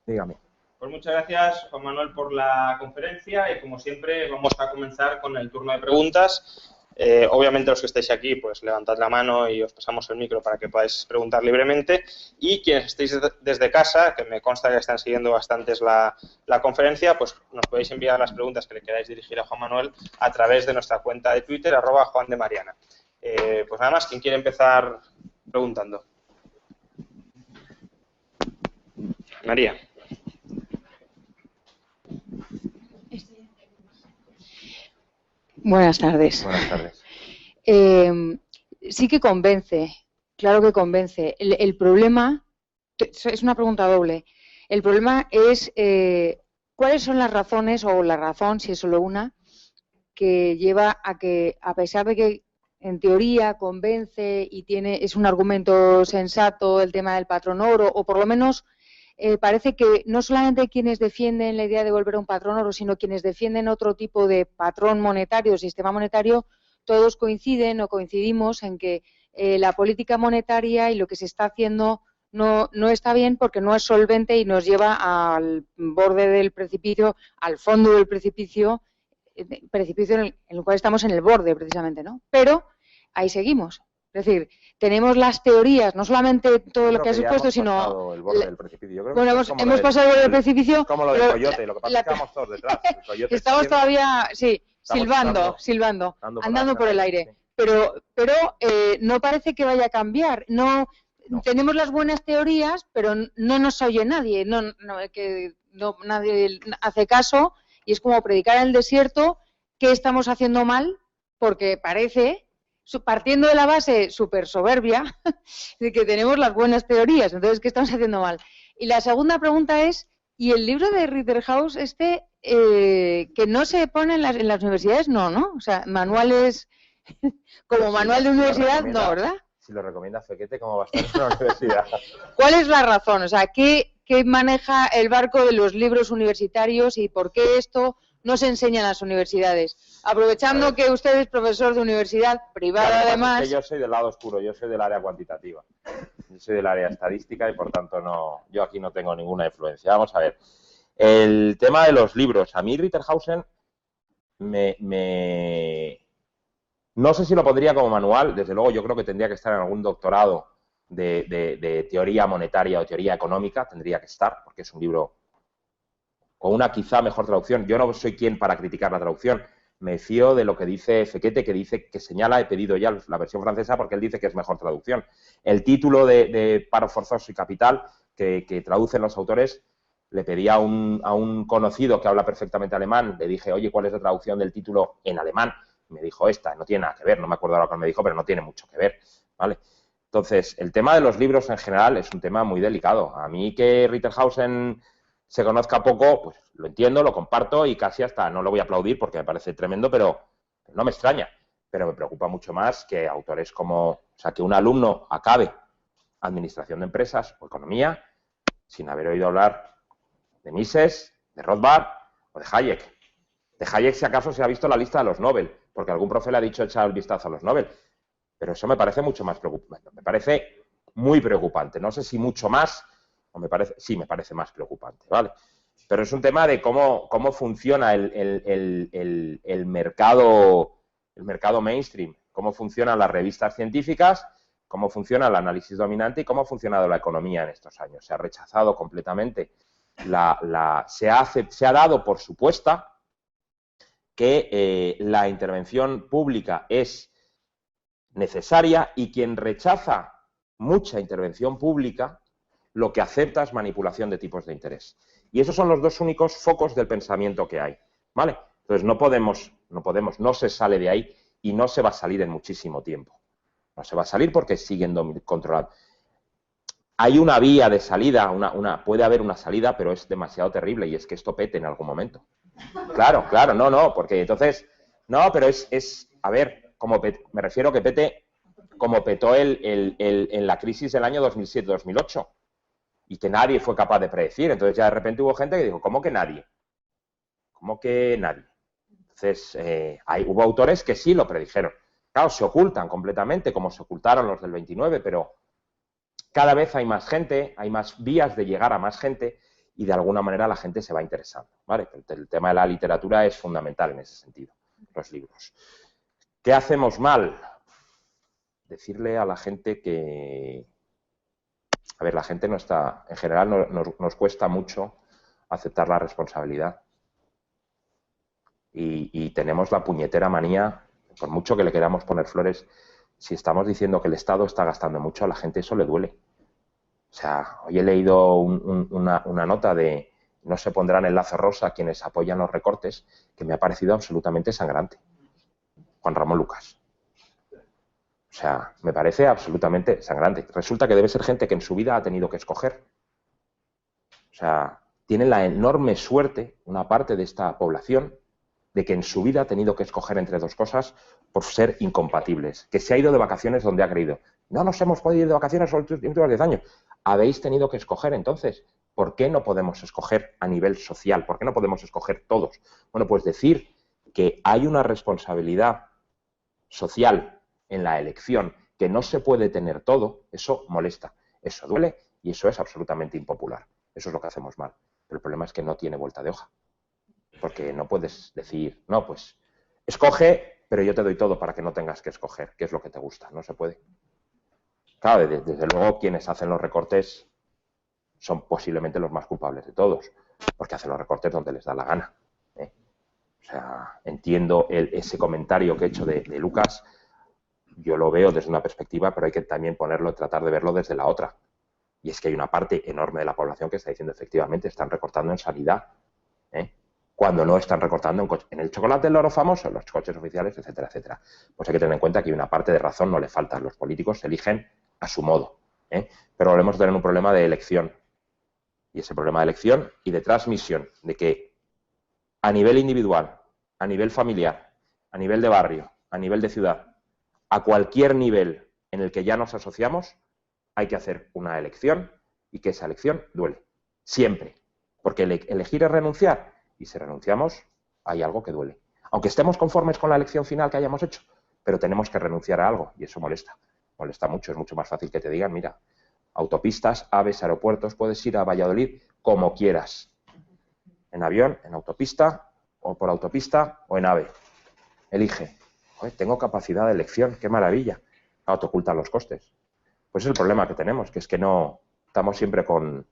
Dígame. Pues muchas gracias, Juan Manuel, por la conferencia, y como siempre vamos a comenzar con el turno de preguntas. Obviamente los que estáis aquí, pues levantad la mano y os pasamos el micro para que podáis preguntar libremente, y quienes estéis desde casa, que me consta que están siguiendo bastantes la conferencia, pues nos podéis enviar las preguntas que le queráis dirigir a Juan Manuel a través de nuestra cuenta de Twitter, @JuanDeMariana. Pues nada más, ¿quién quiere empezar preguntando? María. Buenas tardes. Buenas tardes. Sí que convence, claro que convence. El problema, es una pregunta doble. El problema es cuáles son las razones, o la razón, si es solo una, que lleva a que, a pesar de que en teoría convence y es un argumento sensato el tema del patrón oro, o por lo menos parece que no solamente quienes defienden la idea de volver a un patrón oro, sino quienes defienden otro tipo de patrón monetario, sistema monetario, todos coinciden o coincidimos en que la política monetaria y lo que se está haciendo no está bien porque no es solvente y nos lleva al borde del precipicio, al fondo del precipicio en el cual estamos en el borde precisamente, ¿no? Pero ahí seguimos. Es decir, tenemos las teorías, no solamente todo lo que has expuesto, sino... El borde del precipicio. Yo creo bueno, hemos pasado el borde del precipicio. Como lo del coyote, lo que pasa es que estamos todos detrás. Estamos todavía, sí, silbando, andando por el aire. Sí. Pero no parece que vaya a cambiar. No. Tenemos las buenas teorías, pero no nos oye nadie. Nadie hace caso y es como predicar en el desierto que estamos haciendo mal, porque parece, partiendo de la base súper soberbia, de que tenemos las buenas teorías, entonces, ¿qué estamos haciendo mal? Y la segunda pregunta es, ¿y el libro de Ritterhouse que no se pone en las universidades? No, ¿no? O sea, manuales, como manual de universidad, no, ¿verdad? Si lo recomienda Fequete, ¿cómo va a estar en la universidad? ¿Cuál es la razón? O sea, ¿qué maneja el barco de los libros universitarios y por qué esto no se enseña en las universidades? Aprovechando que usted es profesor de universidad privada, claro, además... Es que yo soy del lado oscuro, yo soy del área cuantitativa. Yo soy del área estadística y, por tanto, yo aquí no tengo ninguna influencia. Vamos a ver. El tema de los libros. A mí Ritterhausen no sé si lo pondría como manual. Desde luego, yo creo que tendría que estar en algún doctorado de teoría monetaria o teoría económica. Tendría que estar, porque es un libro con una quizá mejor traducción. Yo no soy quien para criticar la traducción. Me fío de lo que dice Fequete, que señala, he pedido ya la versión francesa porque él dice que es mejor traducción. El título de Paro forzoso y capital, que traducen los autores, le pedí a un conocido que habla perfectamente alemán, le dije, oye, ¿cuál es la traducción del título en alemán? Me dijo esta, no tiene nada que ver, no me acuerdo ahora lo que me dijo, pero no tiene mucho que ver, ¿vale? Entonces, el tema de los libros en general es un tema muy delicado. A mí que Ritterhausen se conozca poco, pues lo entiendo, lo comparto y casi hasta no lo voy a aplaudir porque me parece tremendo, pero no me extraña. Pero me preocupa mucho más que autores como, o sea, que un alumno acabe administración de empresas o economía sin haber oído hablar de Mises, de Rothbard o de Hayek. De Hayek, si acaso, se ha visto la lista de los Nobel, porque algún profe le ha dicho echar el vistazo a los Nobel. Pero eso me parece mucho más preocupante. Me parece muy preocupante. No sé si mucho más, o me parece más preocupante, ¿vale? Pero es un tema de cómo funciona el mercado mainstream, cómo funcionan las revistas científicas, cómo funciona el análisis dominante y cómo ha funcionado la economía en estos años. Se ha rechazado completamente, se ha dado por supuesta que la intervención pública es necesaria y quien rechaza mucha intervención pública lo que acepta es manipulación de tipos de interés. Y esos son los dos únicos focos del pensamiento que hay, ¿vale? Entonces no se sale de ahí y no se va a salir en muchísimo tiempo. No se va a salir porque siguen controlando. Hay una vía de salida, puede haber una salida, pero es demasiado terrible y es que esto pete en algún momento. Claro, porque entonces, no, pero a ver, me refiero que pete como petó en la crisis del año 2007-2008 y que nadie fue capaz de predecir. Entonces ya de repente hubo gente que dijo, ¿cómo que nadie? ¿Cómo que nadie? Entonces, hubo autores que sí lo predijeron. Claro, se ocultan completamente, como se ocultaron los del 29, pero cada vez hay más gente, hay más vías de llegar a más gente y de alguna manera la gente se va interesando, ¿vale? El tema de la literatura es fundamental en ese sentido, los libros. ¿Qué hacemos mal? Decirle a la gente que... A ver, la gente no está... En general nos cuesta mucho aceptar la responsabilidad. Y tenemos la puñetera manía, por mucho que le queramos poner flores, si estamos diciendo que el Estado está gastando mucho, a la gente eso le duele. O sea, hoy he leído una nota de no se pondrán el lazo rosa quienes apoyan los recortes, que me ha parecido absolutamente sangrante. Juan Ramón Lucas. O sea, me parece absolutamente sangrante. Resulta que debe ser gente que en su vida ha tenido que escoger. O sea, tienen la enorme suerte, una parte de esta población, de que en su vida ha tenido que escoger entre dos cosas por ser incompatibles, que se ha ido de vacaciones donde ha querido. No nos hemos podido ir de vacaciones los últimos 10 años. Habéis tenido que escoger entonces. ¿Por qué no podemos escoger a nivel social? ¿Por qué no podemos escoger todos? Bueno, pues decir que hay una responsabilidad social en la elección, que no se puede tener todo, eso molesta, eso duele y eso es absolutamente impopular. Eso es lo que hacemos mal. Pero el problema es que no tiene vuelta de hoja. Porque no puedes decir, no, pues escoge, pero yo te doy todo para que no tengas que escoger, qué es lo que te gusta. No se puede. Claro, desde luego quienes hacen los recortes son posiblemente los más culpables de todos, porque hacen los recortes donde les da la gana. O sea, entiendo ese comentario que he hecho de Lucas, yo lo veo desde una perspectiva, pero hay que también tratar de verlo desde la otra. Y es que hay una parte enorme de la población que está diciendo, efectivamente, están recortando en sanidad, cuando no están recortando en el chocolate del loro famoso, en los coches oficiales, etcétera, etcétera. Pues hay que tener en cuenta que una parte de razón no le falta. Los políticos se eligen a su modo, pero volvemos a tener un problema de elección. Y ese problema de elección y de transmisión, de que a nivel individual, a nivel familiar, a nivel de barrio, a nivel de ciudad, a cualquier nivel en el que ya nos asociamos, hay que hacer una elección y que esa elección duele. Siempre. Porque elegir es renunciar. Y si renunciamos, hay algo que duele. Aunque estemos conformes con la elección final que hayamos hecho, pero tenemos que renunciar a algo y eso molesta. Molesta mucho. Es mucho más fácil que te digan, mira, autopistas, AVEs, aeropuertos, puedes ir a Valladolid como quieras. En avión, en autopista, o por autopista, o en AVE. Elige. Joder, tengo capacidad de elección, qué maravilla. Claro, te ocultan los costes. Pues es el problema que tenemos, que es que no estamos siempre con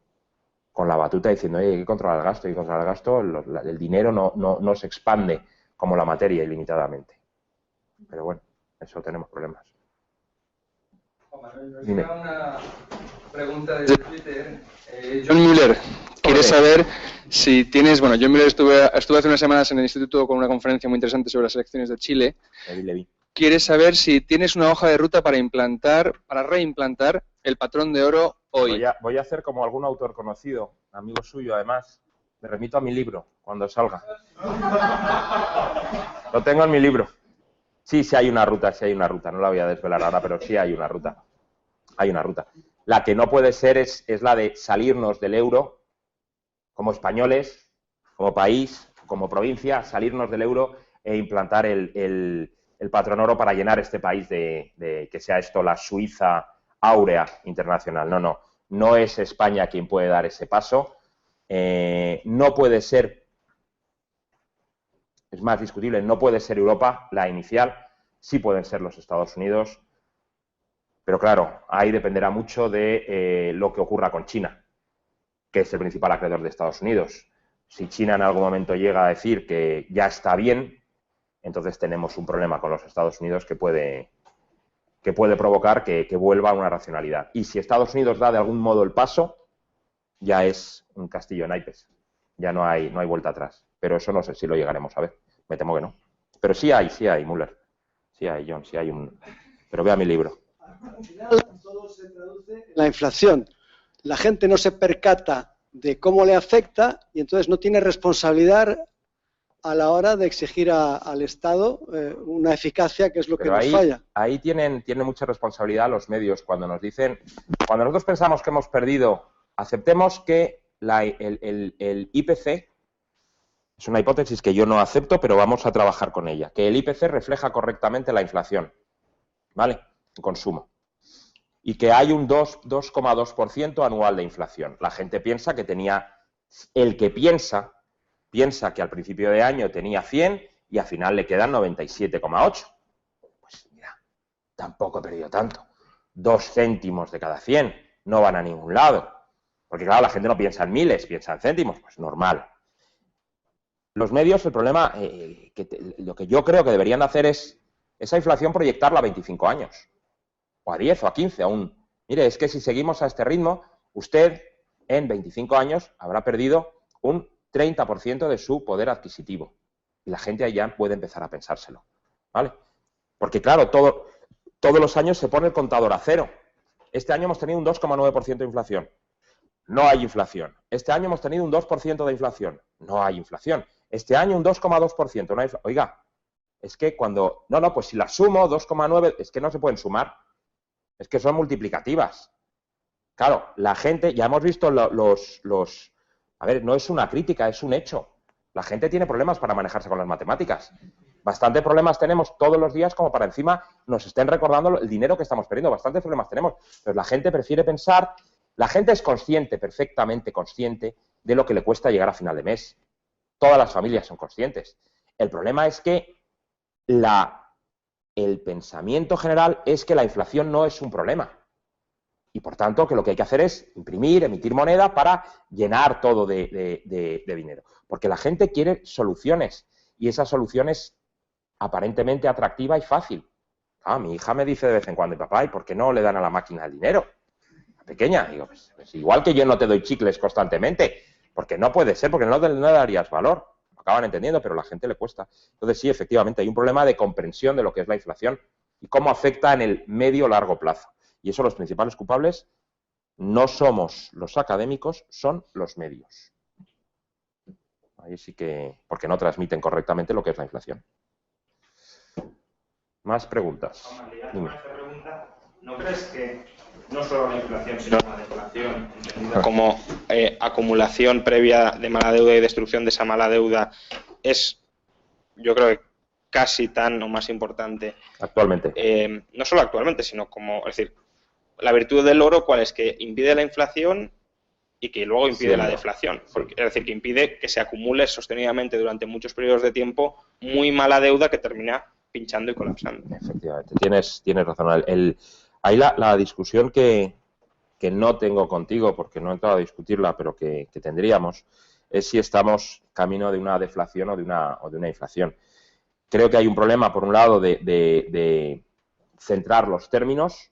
la batuta diciendo, hay que controlar el gasto, hay que controlar el gasto, el dinero no se expande como la materia ilimitadamente. Pero bueno, eso tenemos problemas. Nos llega una pregunta desde Twitter. John Müller quiere saber si tienes... Bueno, John Müller estuve hace unas semanas en el instituto con una conferencia muy interesante sobre las elecciones de Chile. Le vi. Quiere saber si tienes una hoja de ruta para reimplantar el patrón de oro hoy. Voy a hacer como algún autor conocido, amigo suyo además. Me remito a mi libro cuando salga. Lo tengo en mi libro. Sí hay una ruta, no la voy a desvelar ahora, pero sí hay una ruta. Hay una ruta. La que no puede ser es la de salirnos del euro como españoles, como país, como provincia, salirnos del euro e implantar el patrón oro para llenar este país de que sea esto la Suiza áurea internacional. No es España quien puede dar ese paso. No puede ser, es más discutible, no puede ser Europa la inicial, sí pueden ser los Estados Unidos, pero claro, ahí dependerá mucho de lo que ocurra con China, que es el principal acreedor de Estados Unidos. Si China en algún momento llega a decir que ya está bien, entonces tenemos un problema con los Estados Unidos que puede provocar que vuelva a una racionalidad. Y si Estados Unidos da de algún modo el paso, ya es un castillo en naipes. Ya no hay vuelta atrás. Pero eso no sé si lo llegaremos a ver. Me temo que no. Pero sí hay, Müller. Sí hay, John, sí hay un... Pero vea mi libro. Al final todo se traduce en la inflación. La gente no se percata de cómo le afecta y entonces no tiene responsabilidad a la hora de exigir al Estado una eficacia que es lo que nos falla. Ahí tienen mucha responsabilidad los medios cuando nos dicen, cuando nosotros pensamos que hemos perdido, aceptemos que el IPC, es una hipótesis que yo no acepto, pero vamos a trabajar con ella, que el IPC refleja correctamente la inflación, ¿vale? En consumo. Y que hay un 2,2% anual de inflación. La gente piensa que piensa que al principio de año tenía 100 y al final le quedan 97,8. Pues mira, tampoco he perdido tanto. 2 céntimos de cada 100 no van a ningún lado. Porque claro, la gente no piensa en miles, piensa en céntimos, pues normal. Los medios, el problema, lo que yo creo que deberían hacer es esa inflación proyectarla a 25 años. O a 10 o a 15 aún. Mire, es que si seguimos a este ritmo, usted en 25 años habrá perdido un 30% de su poder adquisitivo. Y la gente ya puede empezar a pensárselo, ¿vale? Porque claro, todos los años se pone el contador a cero. Este año hemos tenido un 2,9% de inflación. No hay inflación. Este año hemos tenido un 2% de inflación. No hay inflación. Este año un 2,2%. Oiga, es que cuando... No, pues si las sumo, 2,9, es que no se pueden sumar. Es que son multiplicativas. Claro, la gente, ya hemos visto A ver, no es una crítica, es un hecho. La gente tiene problemas para manejarse con las matemáticas. Bastante problemas tenemos todos los días como para encima nos estén recordando el dinero que estamos perdiendo. Bastantes problemas tenemos. Pero la gente prefiere pensar... La gente es consciente, perfectamente consciente, de lo que le cuesta llegar a final de mes. Todas las familias son conscientes. El problema es que el pensamiento general es que la inflación no es un problema. Y, por tanto, que lo que hay que hacer es imprimir, emitir moneda para llenar todo de dinero. Porque la gente quiere soluciones. Y esa solución es aparentemente atractiva y fácil. Mi hija me dice de vez en cuando, papá, ¿y por qué no le dan a la máquina el dinero? La pequeña. Digo, pues igual que yo no te doy chicles constantemente. Porque no puede ser, porque no le darías valor. Lo acaban entendiendo, pero a la gente le cuesta. Entonces, sí, efectivamente, hay un problema de comprensión de lo que es la inflación y cómo afecta en el medio-largo plazo. Y eso los principales culpables no somos los académicos, son los medios. Ahí sí que... porque no transmiten correctamente lo que es la inflación. Más preguntas. Dime. ¿No crees que no solo la inflación, sino la deflación, entendida como acumulación previa de mala deuda y destrucción de esa mala deuda, es, yo creo que casi tan o más importante? Actualmente. No solo actualmente, sino como, es decir, la virtud del oro, ¿cuál es? Que impide la inflación y que luego impide la deflación. Porque, es decir, que impide que se acumule sostenidamente durante muchos periodos de tiempo muy mala deuda que termina pinchando y colapsando. Efectivamente, tienes razón. Ahí la discusión que no tengo contigo, porque no he entrado a discutirla, pero que tendríamos, es si estamos camino de una deflación o de una inflación. Creo que hay un problema, por un lado, de centrar los términos,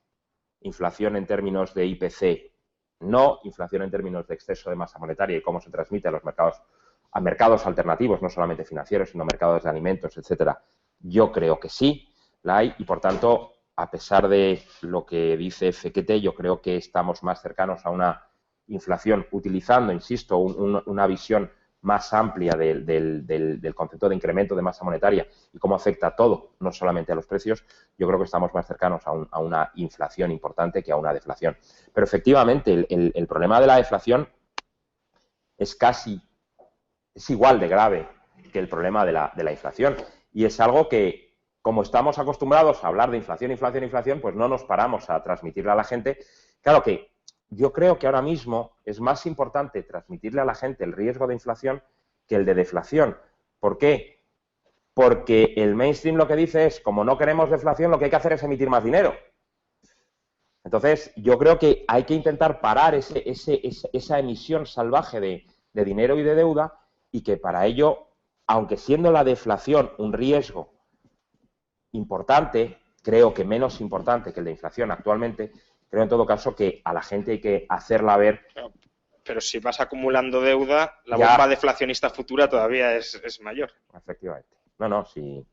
inflación en términos de IPC, no inflación en términos de exceso de masa monetaria y cómo se transmite a mercados alternativos, no solamente financieros, sino mercados de alimentos, etcétera. Yo creo que sí la hay y, por tanto, a pesar de lo que dice Fekete, yo creo que estamos más cercanos a una inflación utilizando, insisto, una visión más amplia del concepto de incremento de masa monetaria y cómo afecta a todo, no solamente a los precios. Yo creo que estamos más cercanos a una inflación importante que a una deflación. Pero efectivamente el problema de la deflación es igual de grave que el problema de la inflación. Y es algo que, como estamos acostumbrados a hablar de inflación, pues no nos paramos a transmitirle a la gente. Claro que yo creo que ahora mismo es más importante transmitirle a la gente el riesgo de inflación que el de deflación. ¿Por qué? Porque el mainstream lo que dice es, como no queremos deflación, lo que hay que hacer es emitir más dinero. Entonces, yo creo que hay que intentar parar esa emisión salvaje de dinero y de deuda y que para ello, aunque siendo la deflación un riesgo importante, creo que menos importante que el de inflación actualmente, creo en todo caso que a la gente hay que hacerla ver. Pero si vas acumulando deuda, la bomba deflacionista futura todavía es mayor. Efectivamente. No, si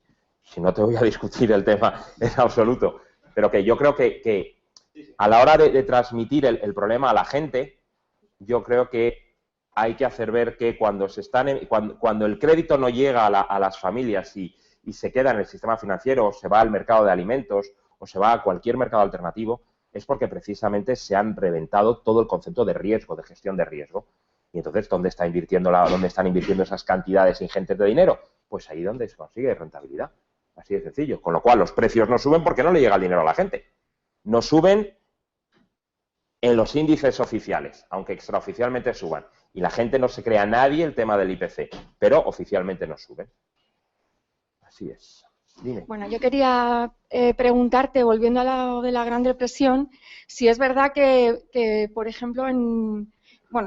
no te voy a discutir el tema en absoluto. Pero que yo creo que a la hora de transmitir el problema a la gente, yo creo que hay que hacer ver que cuando el crédito no llega a las familias y se queda en el sistema financiero o se va al mercado de alimentos o se va a cualquier mercado alternativo, es porque precisamente se han reventado todo el concepto de riesgo, de gestión de riesgo. Y entonces, ¿dónde están invirtiendo esas cantidades ingentes de dinero? Pues ahí donde se consigue rentabilidad. Así de sencillo. Con lo cual, los precios no suben porque no le llega el dinero a la gente. No suben en los índices oficiales, aunque extraoficialmente suban. Y la gente no se crea a nadie el tema del IPC, pero oficialmente no suben. Así es. Dime. Bueno, yo quería preguntarte, volviendo a lo de la Gran Depresión, si es verdad que por ejemplo,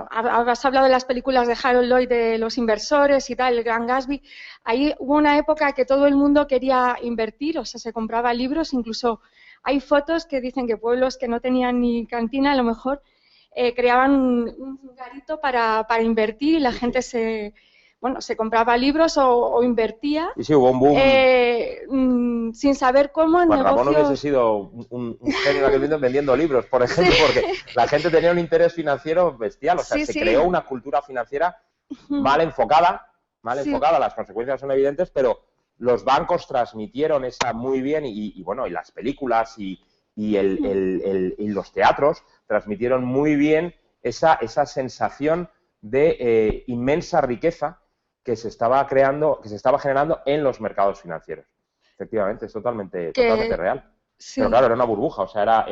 has hablado de las películas de Harold Lloyd de los inversores y tal, el Gran Gatsby. Ahí hubo una época que todo el mundo quería invertir, o sea, se compraba libros, incluso hay fotos que dicen que pueblos que no tenían ni cantina, a lo mejor creaban un garito para invertir y la gente se compraba libros o invertía. Y sí, hubo un boom. Sin saber cómo en negocios... Ramón hubiese sido un genio en aquel momento vendiendo libros, por ejemplo, porque la gente tenía un interés financiero bestial. O sea, se creó una cultura financiera mal enfocada, mal Sí. enfocada, las consecuencias son evidentes, pero los bancos transmitieron esa muy bien y bueno, y las películas y los teatros transmitieron muy bien esa sensación de inmensa riqueza que se estaba creando, que se estaba generando en los mercados financieros. Efectivamente, es totalmente real. Sí. Pero claro, era una burbuja, o sea,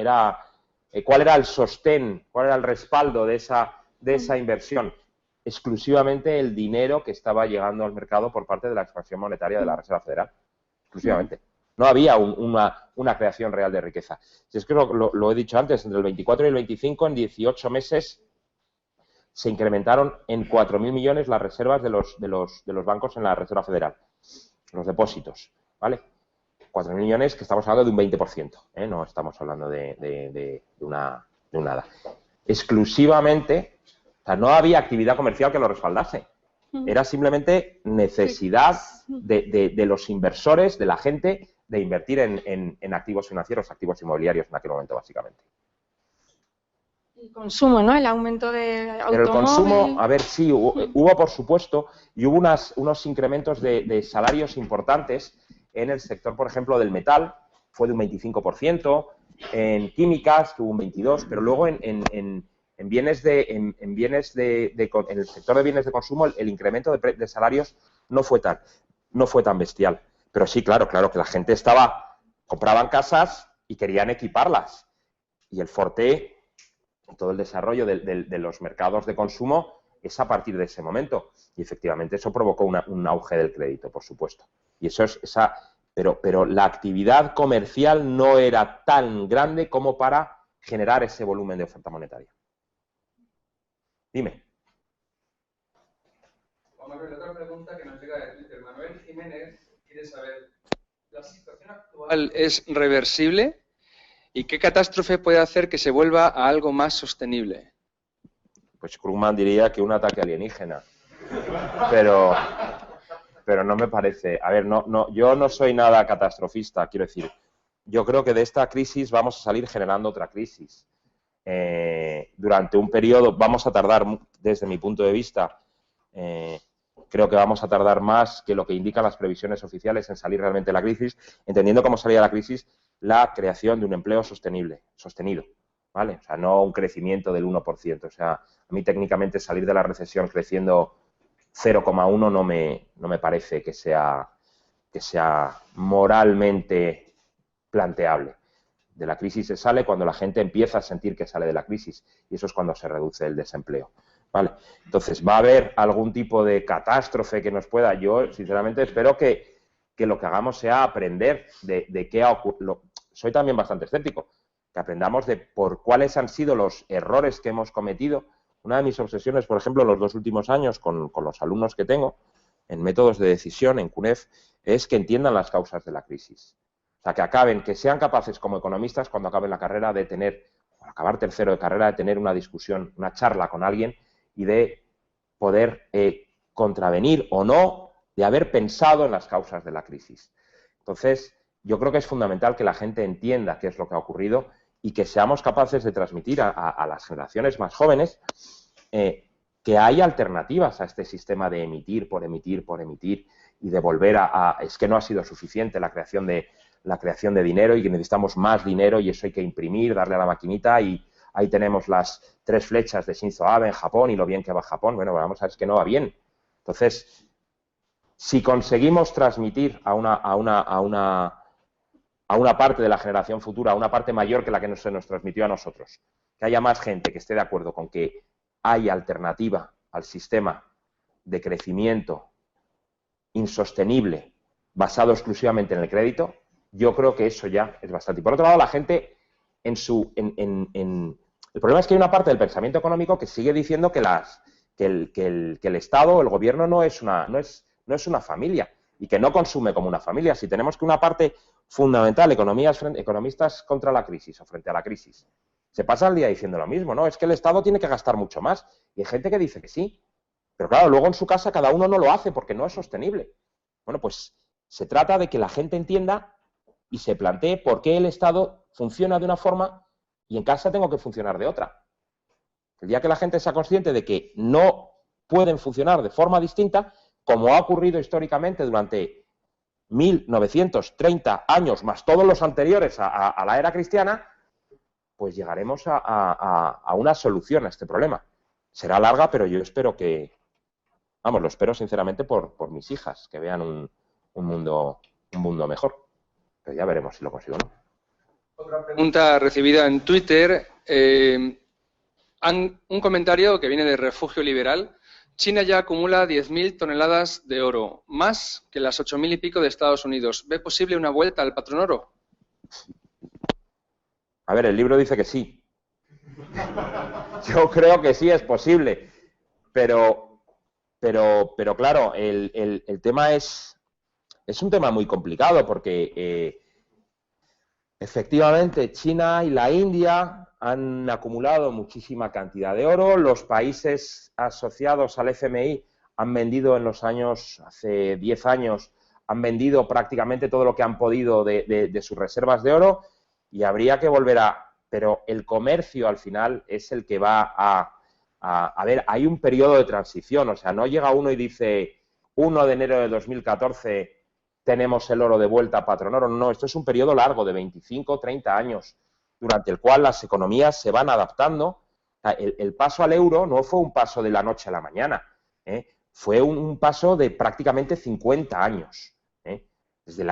¿cuál era el sostén, cuál era el respaldo de esa inversión? Exclusivamente el dinero que estaba llegando al mercado por parte de la expansión monetaria de la Reserva Federal. Exclusivamente. No había una creación real de riqueza. Si es que lo he dicho antes, entre el 24 y el 25, en 18 meses, se incrementaron en 4.000 millones las reservas de los bancos en la Reserva Federal, los depósitos, ¿vale? 4.000 millones, que estamos hablando de un 20%, ¿eh? No estamos hablando de un nada. Exclusivamente, o sea, no había actividad comercial que lo respaldase. Era simplemente necesidad de los inversores, de la gente, de invertir en activos financieros, activos inmobiliarios en aquel momento, básicamente. Y consumo, ¿no? El aumento de automóvil. Pero el consumo, a ver, sí, hubo por supuesto, y hubo unos incrementos de salarios importantes en el sector, por ejemplo, del metal, fue de un 25%, en químicas tuvo un 22%, pero luego en el sector de bienes de consumo el incremento de salarios no fue tan bestial. Pero sí, claro que la gente compraban casas y querían equiparlas. Y el Forte, todo el desarrollo de los mercados de consumo es a partir de ese momento. Y efectivamente eso provocó un auge del crédito, por supuesto. Y eso es pero la actividad comercial no era tan grande como para generar ese volumen de oferta monetaria. Dime. Juan Manuel, otra pregunta que nos llega de Twitter. Manuel Jiménez quiere saber, ¿la situación actual es reversible? ¿Y qué catástrofe puede hacer que se vuelva a algo más sostenible? Pues Krugman diría que un ataque alienígena. Pero no me parece. A ver, yo no soy nada catastrofista, quiero decir. Yo creo que de esta crisis vamos a salir generando otra crisis. Durante un periodo vamos a tardar, desde mi punto de vista, creo que vamos a tardar más que lo que indican las previsiones oficiales en salir realmente de la crisis, entendiendo cómo salía la crisis, la creación de un empleo sostenido, ¿vale? O sea, no un crecimiento del 1%. O sea, a mí técnicamente salir de la recesión creciendo 0,1 no me parece que sea moralmente planteable. De la crisis se sale cuando la gente empieza a sentir que sale de la crisis y eso es cuando se reduce el desempleo. ¿Vale? Entonces, ¿va a haber algún tipo de catástrofe que nos pueda? Yo, sinceramente, espero que lo que hagamos sea aprender de qué ha ocurrido. Soy también bastante escéptico, que aprendamos de por cuáles han sido los errores que hemos cometido. Una de mis obsesiones, por ejemplo, en los 2 últimos años con los alumnos que tengo en métodos de decisión, en CUNEF, es que entiendan las causas de la crisis. O sea, que sean capaces como economistas cuando acaben la carrera acabar tercero de carrera, de tener una discusión, una charla con alguien y de poder contravenir o no, de haber pensado en las causas de la crisis. Entonces, yo creo que es fundamental que la gente entienda qué es lo que ha ocurrido y que seamos capaces de transmitir a las generaciones más jóvenes que hay alternativas a este sistema de emitir por emitir y de volver es que no ha sido suficiente la creación de dinero y que necesitamos más dinero y eso hay que imprimir, darle a la maquinita y ahí tenemos las 3 flechas de Shinzo Abe en Japón y lo bien que va Japón. Bueno, vamos a ver, es que no va bien. Entonces, si conseguimos transmitir a una parte de la generación futura, a una parte mayor que la que se nos transmitió a nosotros, que haya más gente que esté de acuerdo con que hay alternativa al sistema de crecimiento insostenible basado exclusivamente en el crédito, yo creo que eso ya es bastante. Y por otro lado, la gente el problema es que hay una parte del pensamiento económico que sigue diciendo que el Estado o el gobierno no es una familia y que no consume como una familia. Si tenemos que una parte fundamental, economistas contra la crisis o frente a la crisis, se pasa el día diciendo lo mismo, ¿no? Es que el Estado tiene que gastar mucho más. Y hay gente que dice que sí. Pero claro, luego en su casa cada uno no lo hace porque no es sostenible. Bueno, pues se trata de que la gente entienda y se plantee por qué el Estado funciona de una forma y en casa tengo que funcionar de otra. El día que la gente sea consciente de que no pueden funcionar de forma distinta, como ha ocurrido históricamente durante 1930 años, más todos los anteriores a la era cristiana, pues llegaremos a una solución a este problema. Será larga, pero yo espero que, vamos, lo espero sinceramente por mis hijas, que vean un mundo mejor. Pero ya veremos si lo consigo o no. Otra pregunta recibida en Twitter, un comentario que viene de Refugio Liberal. China ya acumula 10.000 toneladas de oro, más que las 8.000 y pico de Estados Unidos. ¿Ve posible una vuelta al patrón oro? A ver, el libro dice que sí. Yo creo que sí es posible, pero claro, el tema es un tema muy complicado porque efectivamente China y la India han acumulado muchísima cantidad de oro. Los países asociados al FMI han vendido en los años, hace 10 años, han vendido prácticamente todo lo que han podido de sus reservas de oro y habría que volver pero el comercio al final es el que va a ver, hay un periodo de transición, o sea, no llega uno y dice 1 de enero de 2014 tenemos el oro de vuelta a patrón oro. No, esto es un periodo largo de 25, 30 años, durante el cual las economías se van adaptando. O sea, el paso al euro no fue un paso de la noche a la mañana, fue un paso de prácticamente 50 años. Desde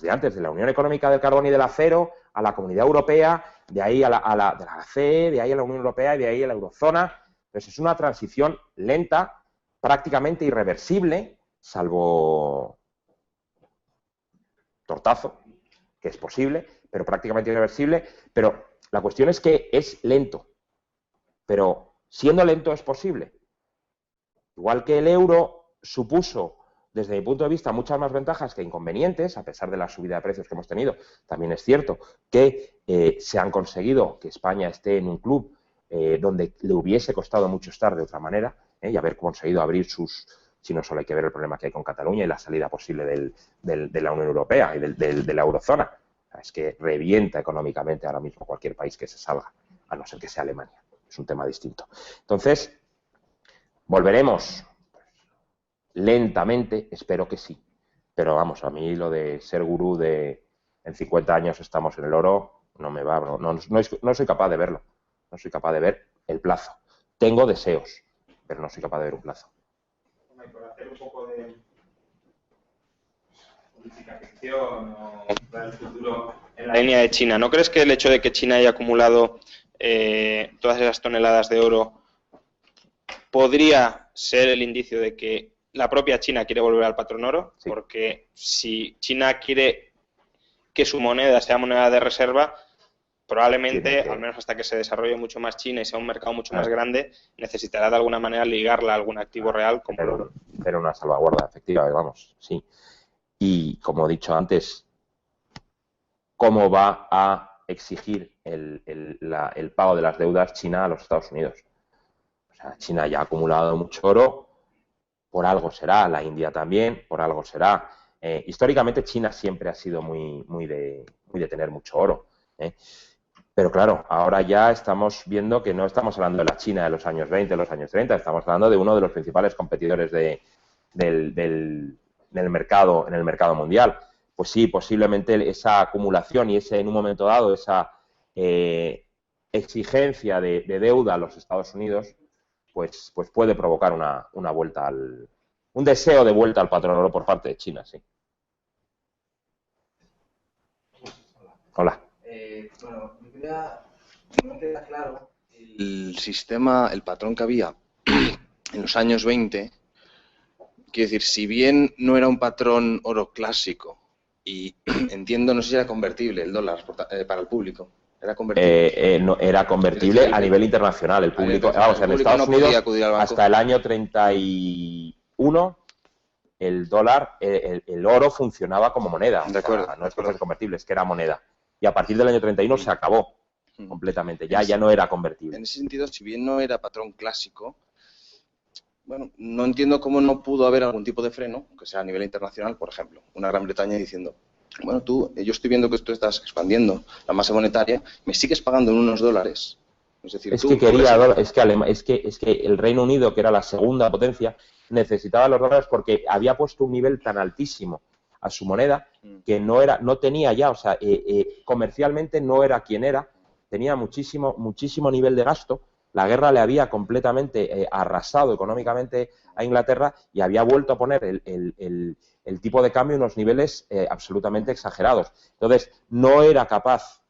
antes, de la Unión Económica del Carbón y del Acero a la Comunidad Europea, de ahí de la CE, de ahí a la Unión Europea y de ahí a la Eurozona. Entonces es una transición lenta, prácticamente irreversible, salvo tortazo, que es posible, pero prácticamente irreversible. Pero la cuestión es que es lento, pero siendo lento es posible. Igual que el euro supuso, desde mi punto de vista, muchas más ventajas que inconvenientes, a pesar de la subida de precios que hemos tenido. También es cierto que se han conseguido que España esté en un club donde le hubiese costado mucho estar de otra manera, y haber conseguido abrir si no solo hay que ver el problema que hay con Cataluña y la salida posible de la Unión Europea y de la eurozona. Es que revienta económicamente ahora mismo cualquier país que se salga, a no ser que sea Alemania. Es un tema distinto. Entonces, volveremos lentamente, espero que sí. Pero vamos, a mí lo de ser gurú de en 50 años estamos en el oro, no me va, no soy capaz de verlo. No soy capaz de ver el plazo. Tengo deseos, pero no soy capaz de ver un plazo. Por hacer un poco de política ficción o para el futuro en la línea de China, ¿no crees que el hecho de que China haya acumulado todas esas toneladas de oro podría ser el indicio de que la propia China quiere volver al patrón oro? Sí. Porque si China quiere que su moneda sea moneda de reserva, probablemente, al menos hasta que se desarrolle mucho más China y sea un mercado mucho más grande, necesitará de alguna manera ligarla a algún activo real como el oro. Pero una salvaguarda efectiva, vamos, sí. Y como he dicho antes, ¿cómo va a exigir el pago de las deudas China a los Estados Unidos? O sea, China ya ha acumulado mucho oro, por algo será, la India también, por algo será. Históricamente China siempre ha sido muy de tener mucho oro, Pero claro, ahora ya estamos viendo que no estamos hablando de la China de los años 20, de los años 30, estamos hablando de uno de los principales competidores en el mercado mundial. Pues sí, posiblemente esa acumulación y en un momento dado, esa exigencia de deuda a los Estados Unidos, pues puede provocar una vuelta un deseo de vuelta al patrón oro por parte de China, sí. Hola. Bueno, no queda claro el sistema, el patrón que había en los años 20. Quiero decir, si bien no era un patrón oro clásico, y entiendo, no sé si era convertible el dólar para el público. ¿Era convertible? No, era convertible a nivel internacional. El público, vamos, en Estados Unidos, hasta el año 31, el dólar, el oro funcionaba como moneda. De acuerdo. No es que fuese convertible, es que era moneda. Y a partir del año 31 se acabó completamente. Ya no era convertible. En ese sentido, si bien no era patrón clásico, bueno, no entiendo cómo no pudo haber algún tipo de freno, que sea a nivel internacional, por ejemplo, una Gran Bretaña diciendo, bueno, yo estoy viendo que tú estás expandiendo la masa monetaria, me sigues pagando en unos dólares. Es decir, es que el Reino Unido, que era la segunda potencia, necesitaba los dólares porque había puesto un nivel tan altísimo a su moneda que no tenía ya, o sea, comercialmente no era quien era, tenía muchísimo nivel de gasto. La guerra le había completamente arrasado económicamente a Inglaterra y había vuelto a poner el tipo de cambio en unos niveles absolutamente exagerados. Entonces, no era capaz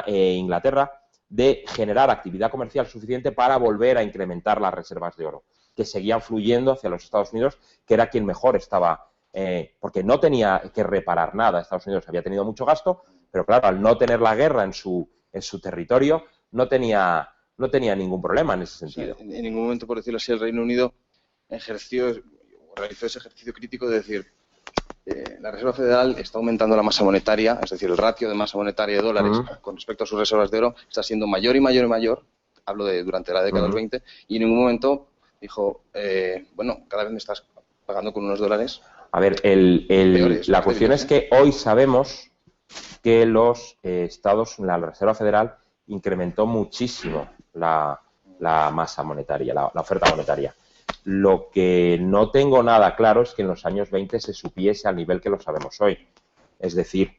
Inglaterra de generar actividad comercial suficiente para volver a incrementar las reservas de oro, que seguían fluyendo hacia los Estados Unidos, que era quien mejor estaba, porque no tenía que reparar nada. Estados Unidos había tenido mucho gasto, pero claro, al no tener la guerra en su territorio, no tenía ningún problema en ese sentido. O sea, en ningún momento, por decirlo así, el Reino Unido realizó ese ejercicio crítico de decir, la Reserva Federal está aumentando la masa monetaria, es decir, el ratio de masa monetaria de dólares con respecto a sus reservas de oro está siendo mayor y mayor y mayor, hablo de durante la década de los 20, y en ningún momento dijo, bueno, cada vez me estás pagando con unos dólares. A ver, la cuestión es que hoy sabemos que la Reserva Federal incrementó muchísimo la masa monetaria, la oferta monetaria. Lo que no tengo nada claro es que en los años 20 se supiese al nivel que lo sabemos hoy. Es decir,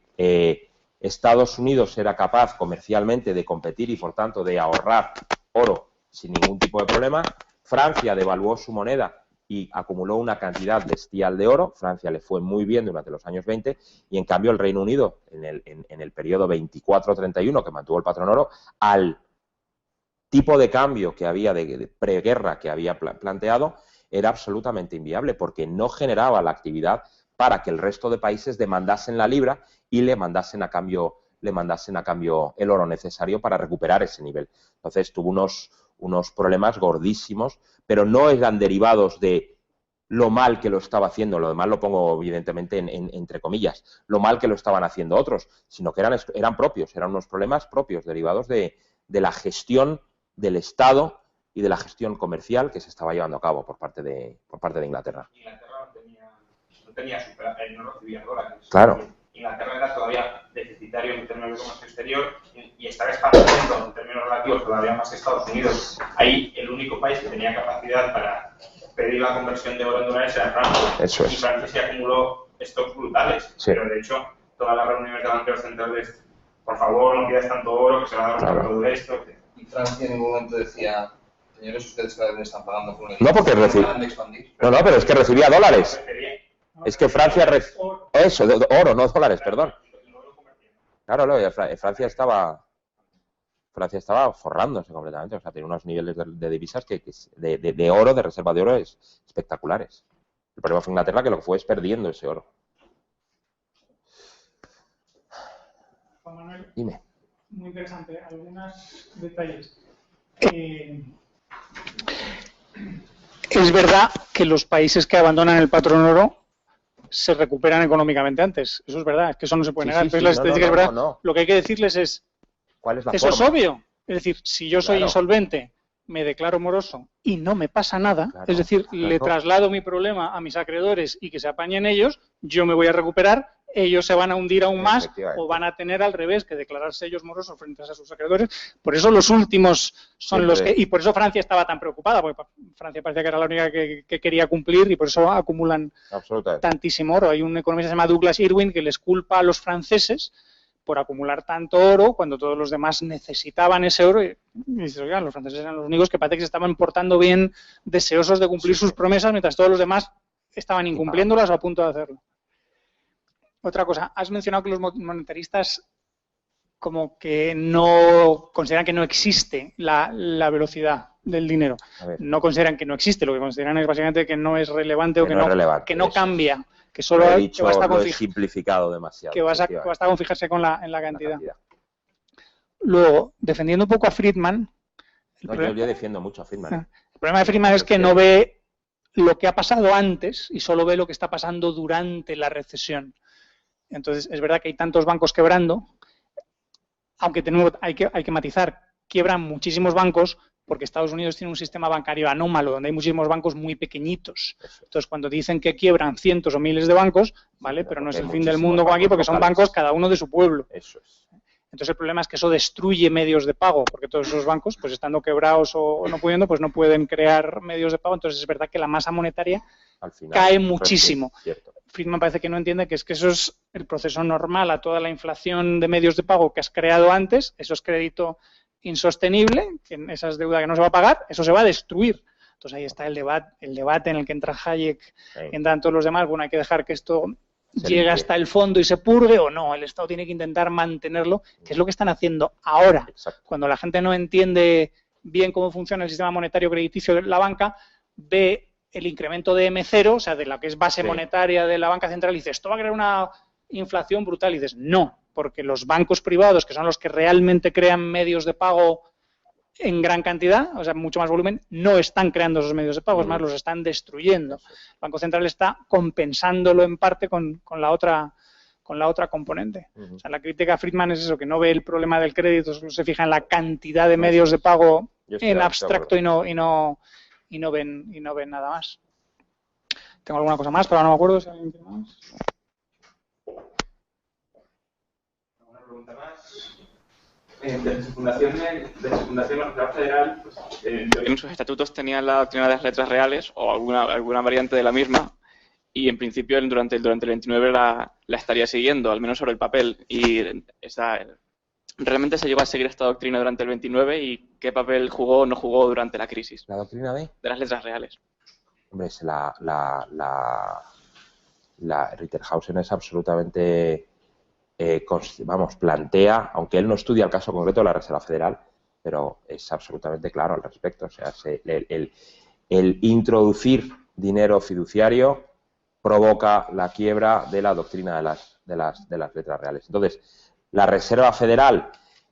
Estados Unidos era capaz comercialmente de competir y, por tanto, de ahorrar oro sin ningún tipo de problema. Francia devaluó su moneda y acumuló una cantidad bestial de oro. Francia le fue muy bien durante los años 20 y, en cambio, el Reino Unido, en el periodo 24-31, que mantuvo el patrón oro, al tipo de cambio que había de preguerra que había planteado, era absolutamente inviable porque no generaba la actividad para que el resto de países demandasen la libra y le mandasen a cambio el oro necesario para recuperar ese nivel. Entonces tuvo unos problemas gordísimos, pero no eran derivados de lo mal que lo estaba haciendo, lo demás lo pongo evidentemente entre comillas, lo mal que lo estaban haciendo otros, sino que eran propios, eran unos problemas propios derivados de la gestión del Estado y de la gestión comercial que se estaba llevando a cabo por parte de Inglaterra. Inglaterra no recibía dólares. Claro. Inglaterra era todavía deficitario en términos de comercio exterior y estaba expandiendo en términos relativos todavía más que Estados Unidos. Ahí el único país que tenía capacidad para pedir la conversión de oro en dólares era Francia. Eso es. Y Francia se acumuló stocks brutales. Sí. Pero de hecho, todas las reuniones de banqueros centrales, por favor, no pidas tanto oro, que se va a dar todo esto. Y Francia en ningún momento decía, señores, ustedes cada vez me están pagando por un No, porque pero es que recibía dólares. Es que Francia eso, oro, no dólares, perdón. Claro, Francia estaba forrándose completamente, o sea, tenía unos niveles de divisas de oro, de reserva de oro, espectaculares. El problema fue Inglaterra, que lo que fue es perdiendo ese oro. Juan Manuel, Dime. muy interesante, algunos detalles. Es verdad que los países que abandonan el patrón oro se recuperan económicamente antes. Eso es verdad, es que eso no se puede negar. Entonces, las estadísticas es verdad. No. Lo que hay que decirles es, ¿cuál es la eso forma? es obvio. Es decir, si yo soy insolvente, me declaro moroso y no me pasa nada, es decir, le traslado mi problema a mis acreedores y que se apañen ellos, yo me voy a recuperar, ellos se van a hundir aún más o van a tener al revés que declararse ellos morosos frente a sus acreedores. Por eso los últimos son los que... Y por eso Francia estaba tan preocupada, porque Francia parecía que era la única que quería cumplir y por eso acumulan tantísimo oro. Hay un economista que se llama Douglas Irwin que les culpa a los franceses por acumular tanto oro cuando todos los demás necesitaban ese oro. Y dices, oigan, los franceses eran los únicos que parece que se estaban portando bien, deseosos de cumplir sus promesas, mientras todos los demás estaban incumpliéndolas o a punto de hacerlo. Otra cosa, has mencionado que los monetaristas como que no consideran que no existe la velocidad del dinero. No consideran que no existe, lo que consideran es básicamente que no es relevante o que no cambia, que solo lo he simplificado demasiado. Que basta con fijarse en la cantidad. Luego, defendiendo un poco a Friedman... Yo defiendo mucho a Friedman. El problema de Friedman es que no ve lo que ha pasado antes y solo ve lo que está pasando durante la recesión. Entonces, es verdad que hay tantos bancos quebrando, aunque hay que matizar, quiebran muchísimos bancos porque Estados Unidos tiene un sistema bancario anómalo, donde hay muchísimos bancos muy pequeñitos. Entonces, cuando dicen que quiebran cientos o miles de bancos, ¿vale? Pero no es el fin del mundo como aquí, porque son bancos cada uno de su pueblo. Eso es. Entonces el problema es que eso destruye medios de pago, porque todos esos bancos, pues estando quebrados o no pudiendo, pues no pueden crear medios de pago. Entonces es verdad que la masa monetaria al final cae muchísimo. Friedman parece que no entiende que es que eso es el proceso normal a toda la inflación de medios de pago que has creado antes. Eso es crédito insostenible, que esa es deuda que no se va a pagar, eso se va a destruir. Entonces ahí está el debate en el que entra Hayek, entran todos los demás. Bueno, hay que dejar que esto llegue hasta el fondo y se purgue, o no, el Estado tiene que intentar mantenerlo, que es lo que están haciendo ahora. Exacto. Cuando la gente no entiende bien cómo funciona el sistema monetario crediticio de la banca, ve el incremento de M0, o sea, de la que es base monetaria de la banca central, y dice, esto va a crear una inflación brutal, y dices, no, porque los bancos privados, que son los que realmente crean medios de pago en gran cantidad, o sea, mucho más volumen, no están creando esos medios de pago, es más, los están destruyendo. El Banco Central está compensándolo en parte con la otra componente. O sea, la crítica a Friedman es eso, que no ve el problema del crédito, solo se fija en la cantidad de medios de pago en abstracto y no ven nada más. ¿Tengo alguna cosa más? Pero ahora no me acuerdo si alguien tiene más. ¿Alguna pregunta más? Desde su fundación la Reserva Federal, pues, en sus estatutos tenían la doctrina de las letras reales o alguna variante de la misma, y en principio durante el 29 la estaría siguiendo, al menos sobre el papel. Y ¿realmente se llegó a seguir esta doctrina durante el 29 y qué papel jugó o no jugó durante la crisis? ¿La doctrina de las letras reales? Hombre, Ritterhausen es absolutamente... plantea, aunque él no estudia el caso concreto de la Reserva Federal, pero es absolutamente claro al respecto. O sea, el introducir dinero fiduciario provoca la quiebra de la doctrina de las letras reales. Entonces, la Reserva Federal,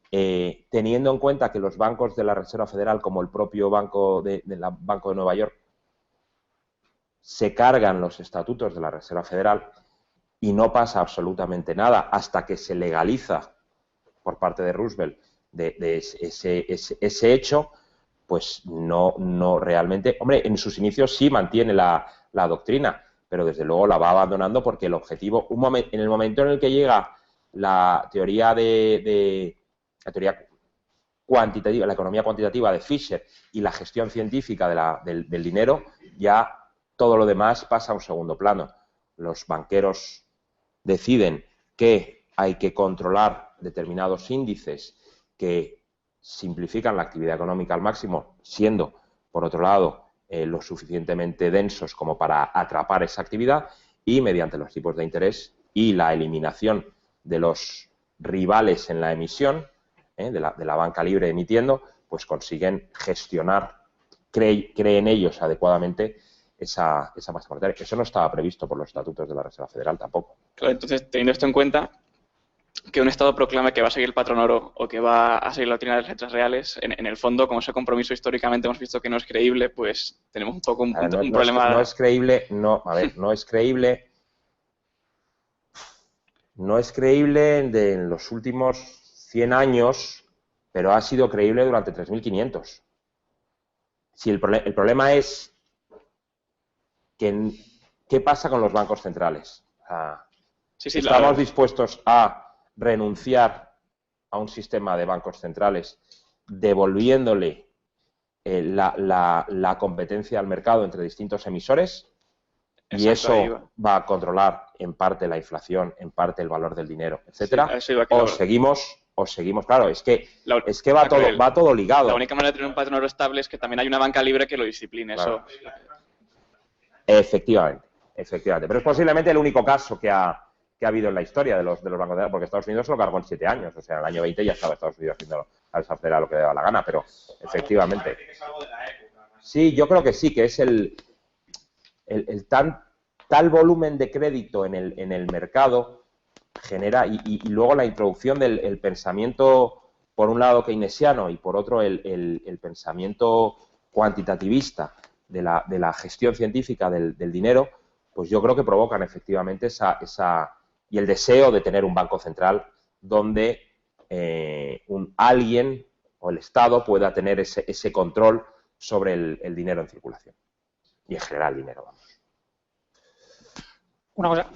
teniendo en cuenta que los bancos de la Reserva Federal, como el propio Banco de Nueva York, se cargan los estatutos de la Reserva Federal, y no pasa absolutamente nada hasta que se legaliza por parte de Roosevelt de ese hecho, pues no realmente... Hombre, en sus inicios sí mantiene la doctrina, pero desde luego la va abandonando porque el objetivo... en el momento en el que llega la teoría la teoría cuantitativa, la economía cuantitativa de Fisher y la gestión científica del dinero, ya todo lo demás pasa a un segundo plano. Los banqueros deciden que hay que controlar determinados índices que simplifican la actividad económica al máximo, siendo, por otro lado, lo suficientemente densos como para atrapar esa actividad, y mediante los tipos de interés y la eliminación de los rivales en la emisión, de la banca libre emitiendo, pues consiguen gestionar, creen ellos adecuadamente esa masa monetaria. Eso no estaba previsto por los estatutos de la Reserva Federal tampoco. Claro, entonces, teniendo esto en cuenta, que un Estado proclame que va a seguir el patrón oro o que va a seguir la doctrina de las letras reales, en el fondo, como ese compromiso históricamente hemos visto que no es creíble, pues tenemos un poco un problema... No es creíble, no es creíble. No es creíble en los últimos 100 años, pero ha sido creíble durante 3.500. Si el problema es ¿qué pasa con los bancos centrales? ¿Estamos dispuestos a renunciar a un sistema de bancos centrales devolviéndole la competencia al mercado entre distintos emisores? Y eso va a controlar en parte la inflación, en parte el valor del dinero, etcétera. O seguimos, claro, es que va todo ligado. La única manera de tener un patrón oro estable es que también hay una banca libre que lo discipline. Claro. Eso. Efectivamente. Pero es posiblemente el único caso que ha habido en la historia de los bancos centrales, porque Estados Unidos se lo cargó en 7 años. O sea, en el año 20 ya estaba Estados Unidos haciendo a esa federal lo que le daba la gana, pero efectivamente. Sí, yo creo que sí, que es el tal volumen de crédito en el mercado genera, y luego la introducción del pensamiento, por un lado keynesiano y por otro el pensamiento cuantitativista de la gestión científica del dinero, pues yo creo que provocan efectivamente y el deseo de tener un banco central donde alguien o el Estado pueda tener ese control sobre el dinero en circulación y en general el dinero, vamos. Una cosa,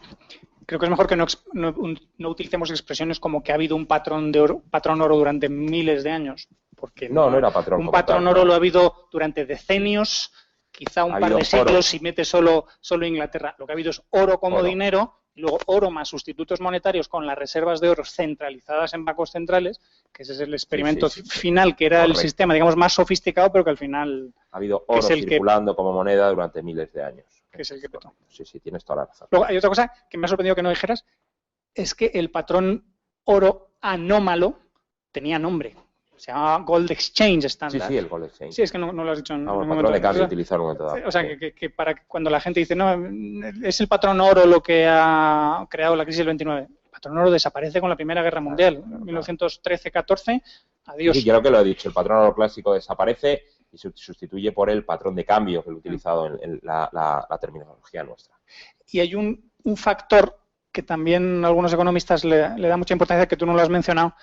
creo que es mejor que no utilicemos expresiones como que ha habido un patrón oro durante miles de años, porque no era patrón. Un patrón oro lo ha habido durante decenios, quizá un par de siglos si metes solo Inglaterra. Lo que ha habido es oro como dinero, y luego oro más sustitutos monetarios con las reservas de oro centralizadas en bancos centrales, que ese es el experimento final, que era el sistema, digamos, más sofisticado, pero que al final... Ha habido oro circulando como moneda durante miles de años. Que es el que petó. Sí, tienes toda la razón. Luego, hay otra cosa que me ha sorprendido que no dijeras, es que el patrón oro anómalo tenía nombre. Se llama Gold Exchange Standard. Sí, el Gold Exchange. Sí, es que no lo has dicho en un patrón de cambio utilizado en un momento dado. O sea, que para cuando la gente dice, no, es el patrón oro lo que ha creado la crisis del 29. El patrón oro desaparece con la Primera Guerra Mundial. 1913-14, adiós. Sí, creo que lo he dicho. El patrón oro clásico desaparece y se sustituye por el patrón de cambio que he utilizado en la terminología nuestra. Y hay un factor que también algunos economistas le dan mucha importancia, que tú no lo has mencionado,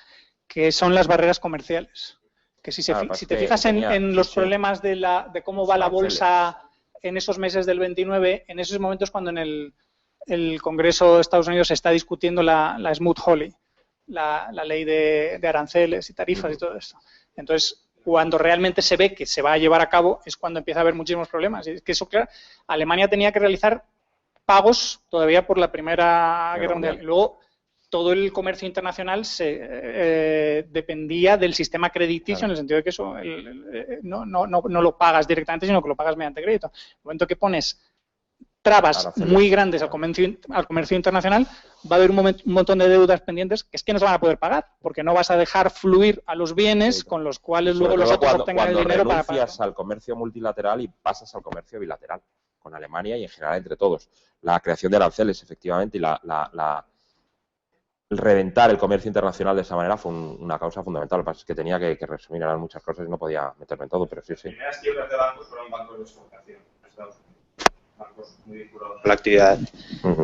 que son las barreras comerciales. Que si te fijas en los problemas de cómo va la bolsa en esos meses del 29, en esos momentos cuando en el Congreso de Estados Unidos se está discutiendo la Smoot-Hawley, la ley de aranceles y tarifas y todo esto. Entonces, cuando realmente se ve que se va a llevar a cabo es cuando empieza a haber muchísimos problemas. Y es que eso, claro, Alemania tenía que realizar pagos todavía por la Primera Guerra Mundial. Y luego todo el comercio internacional dependía del sistema crediticio, en el sentido de que eso no lo pagas directamente, sino que lo pagas mediante crédito. En el momento que pones trabas muy grandes al comercio internacional, va a haber un montón de deudas pendientes que es que no se van a poder pagar, porque no vas a dejar fluir a los bienes con los cuales luego los otros obtengan el dinero para pagar. Cuando renuncias al comercio multilateral y pasas al comercio bilateral, con Alemania y en general entre todos. La creación de aranceles, efectivamente, y el reventar el comercio internacional de esa manera fue una causa fundamental. Lo que pasa es que tenía que resumir, eran muchas cosas y no podía meterme en todo, pero sí. Las primeras quiebras de bancos fueron bancos de exportación en Estados Unidos. Bancos muy vinculados a la actividad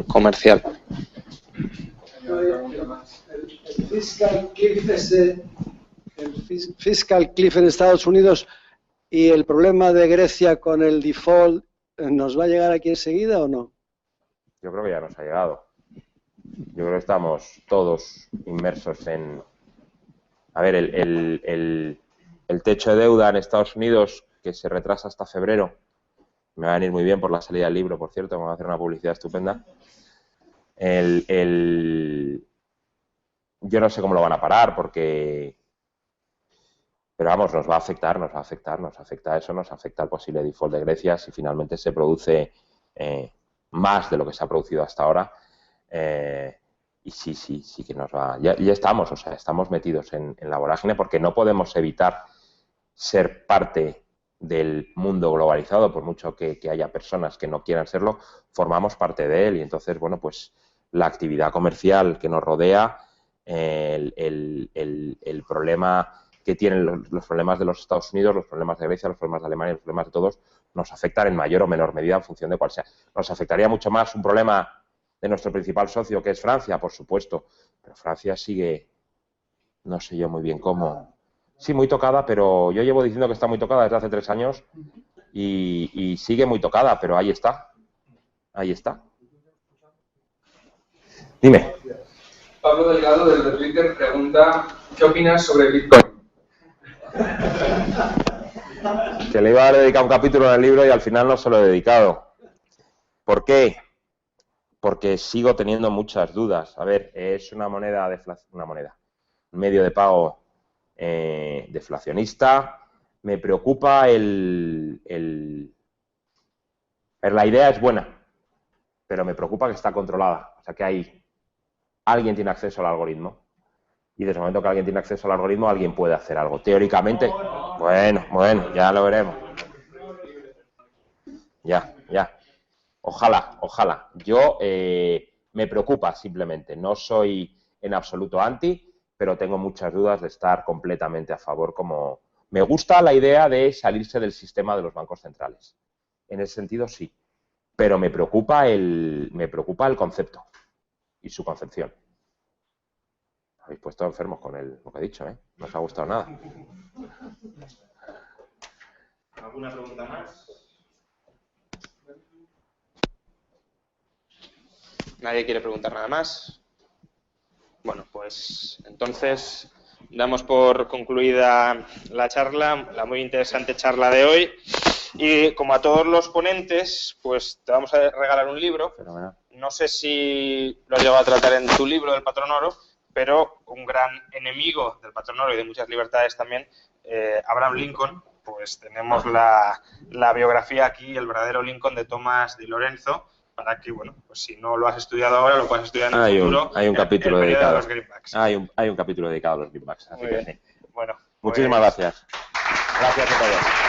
comercial. El fiscal cliff en Estados Unidos y el problema de Grecia con el default, ¿nos va a llegar aquí enseguida o no? Yo creo que ya nos ha llegado. Yo creo que estamos todos inmersos en... A ver, el techo de deuda en Estados Unidos, que se retrasa hasta febrero, me va a venir muy bien por la salida del libro, por cierto, me va a hacer una publicidad estupenda. Yo no sé cómo lo van a parar, porque... Pero vamos, nos va a afectar eso, nos afecta el posible default de Grecia si finalmente se produce más de lo que se ha producido hasta ahora. Y sí que nos va... Ya estamos, o sea, estamos metidos en la vorágine porque no podemos evitar ser parte del mundo globalizado, por mucho que haya personas que no quieran serlo, formamos parte de él y entonces, bueno, pues la actividad comercial que nos rodea, el problema que tienen los problemas de los Estados Unidos, los problemas de Grecia, los problemas de Alemania, los problemas de todos, nos afectan en mayor o menor medida en función de cuál sea. Nos afectaría mucho más un problema de nuestro principal socio, que es Francia, por supuesto, pero Francia sigue, no sé yo muy bien cómo. Sí, muy tocada, pero yo llevo diciendo que está muy tocada desde hace 3 años y sigue muy tocada, pero ahí está. Ahí está. Dime. Pablo Delgado, desde Twitter, pregunta, ¿qué opinas sobre Bitcoin? Que le iba a dedicar un capítulo en el libro y al final no se lo he dedicado. ¿Por qué? Porque sigo teniendo muchas dudas. A ver, es una moneda, un medio de pago deflacionista. Me preocupa la idea es buena, pero me preocupa que está controlada. O sea, que alguien tiene acceso al algoritmo. Y desde el momento que alguien tiene acceso al algoritmo, alguien puede hacer algo. Teóricamente, bueno, ya lo veremos. Ya. Ojalá. Yo me preocupa simplemente. No soy en absoluto anti, pero tengo muchas dudas de estar completamente a favor. Como me gusta la idea de salirse del sistema de los bancos centrales. En ese sentido, sí. Pero me preocupa el concepto y su concepción. Habéis puesto enfermos con lo que he dicho, ¿eh? No os ha gustado nada. ¿Alguna pregunta más? ¿Nadie quiere preguntar nada más? Bueno, pues entonces damos por concluida la charla, la muy interesante charla de hoy. Y como a todos los ponentes, pues te vamos a regalar un libro. No sé si lo has llegado a tratar en tu libro del Patrón Oro, pero un gran enemigo del Patrón Oro y de muchas libertades también, Abraham Lincoln. Pues tenemos la biografía aquí, el verdadero Lincoln de Thomas Di Lorenzo, para que, bueno, pues si no lo has estudiado ahora, lo puedas estudiar en el futuro. Hay un capítulo dedicado a los greenbacks. Hay un capítulo dedicado a los greenbacks. Así que sí. Bueno, muchísimas gracias. Gracias a todos.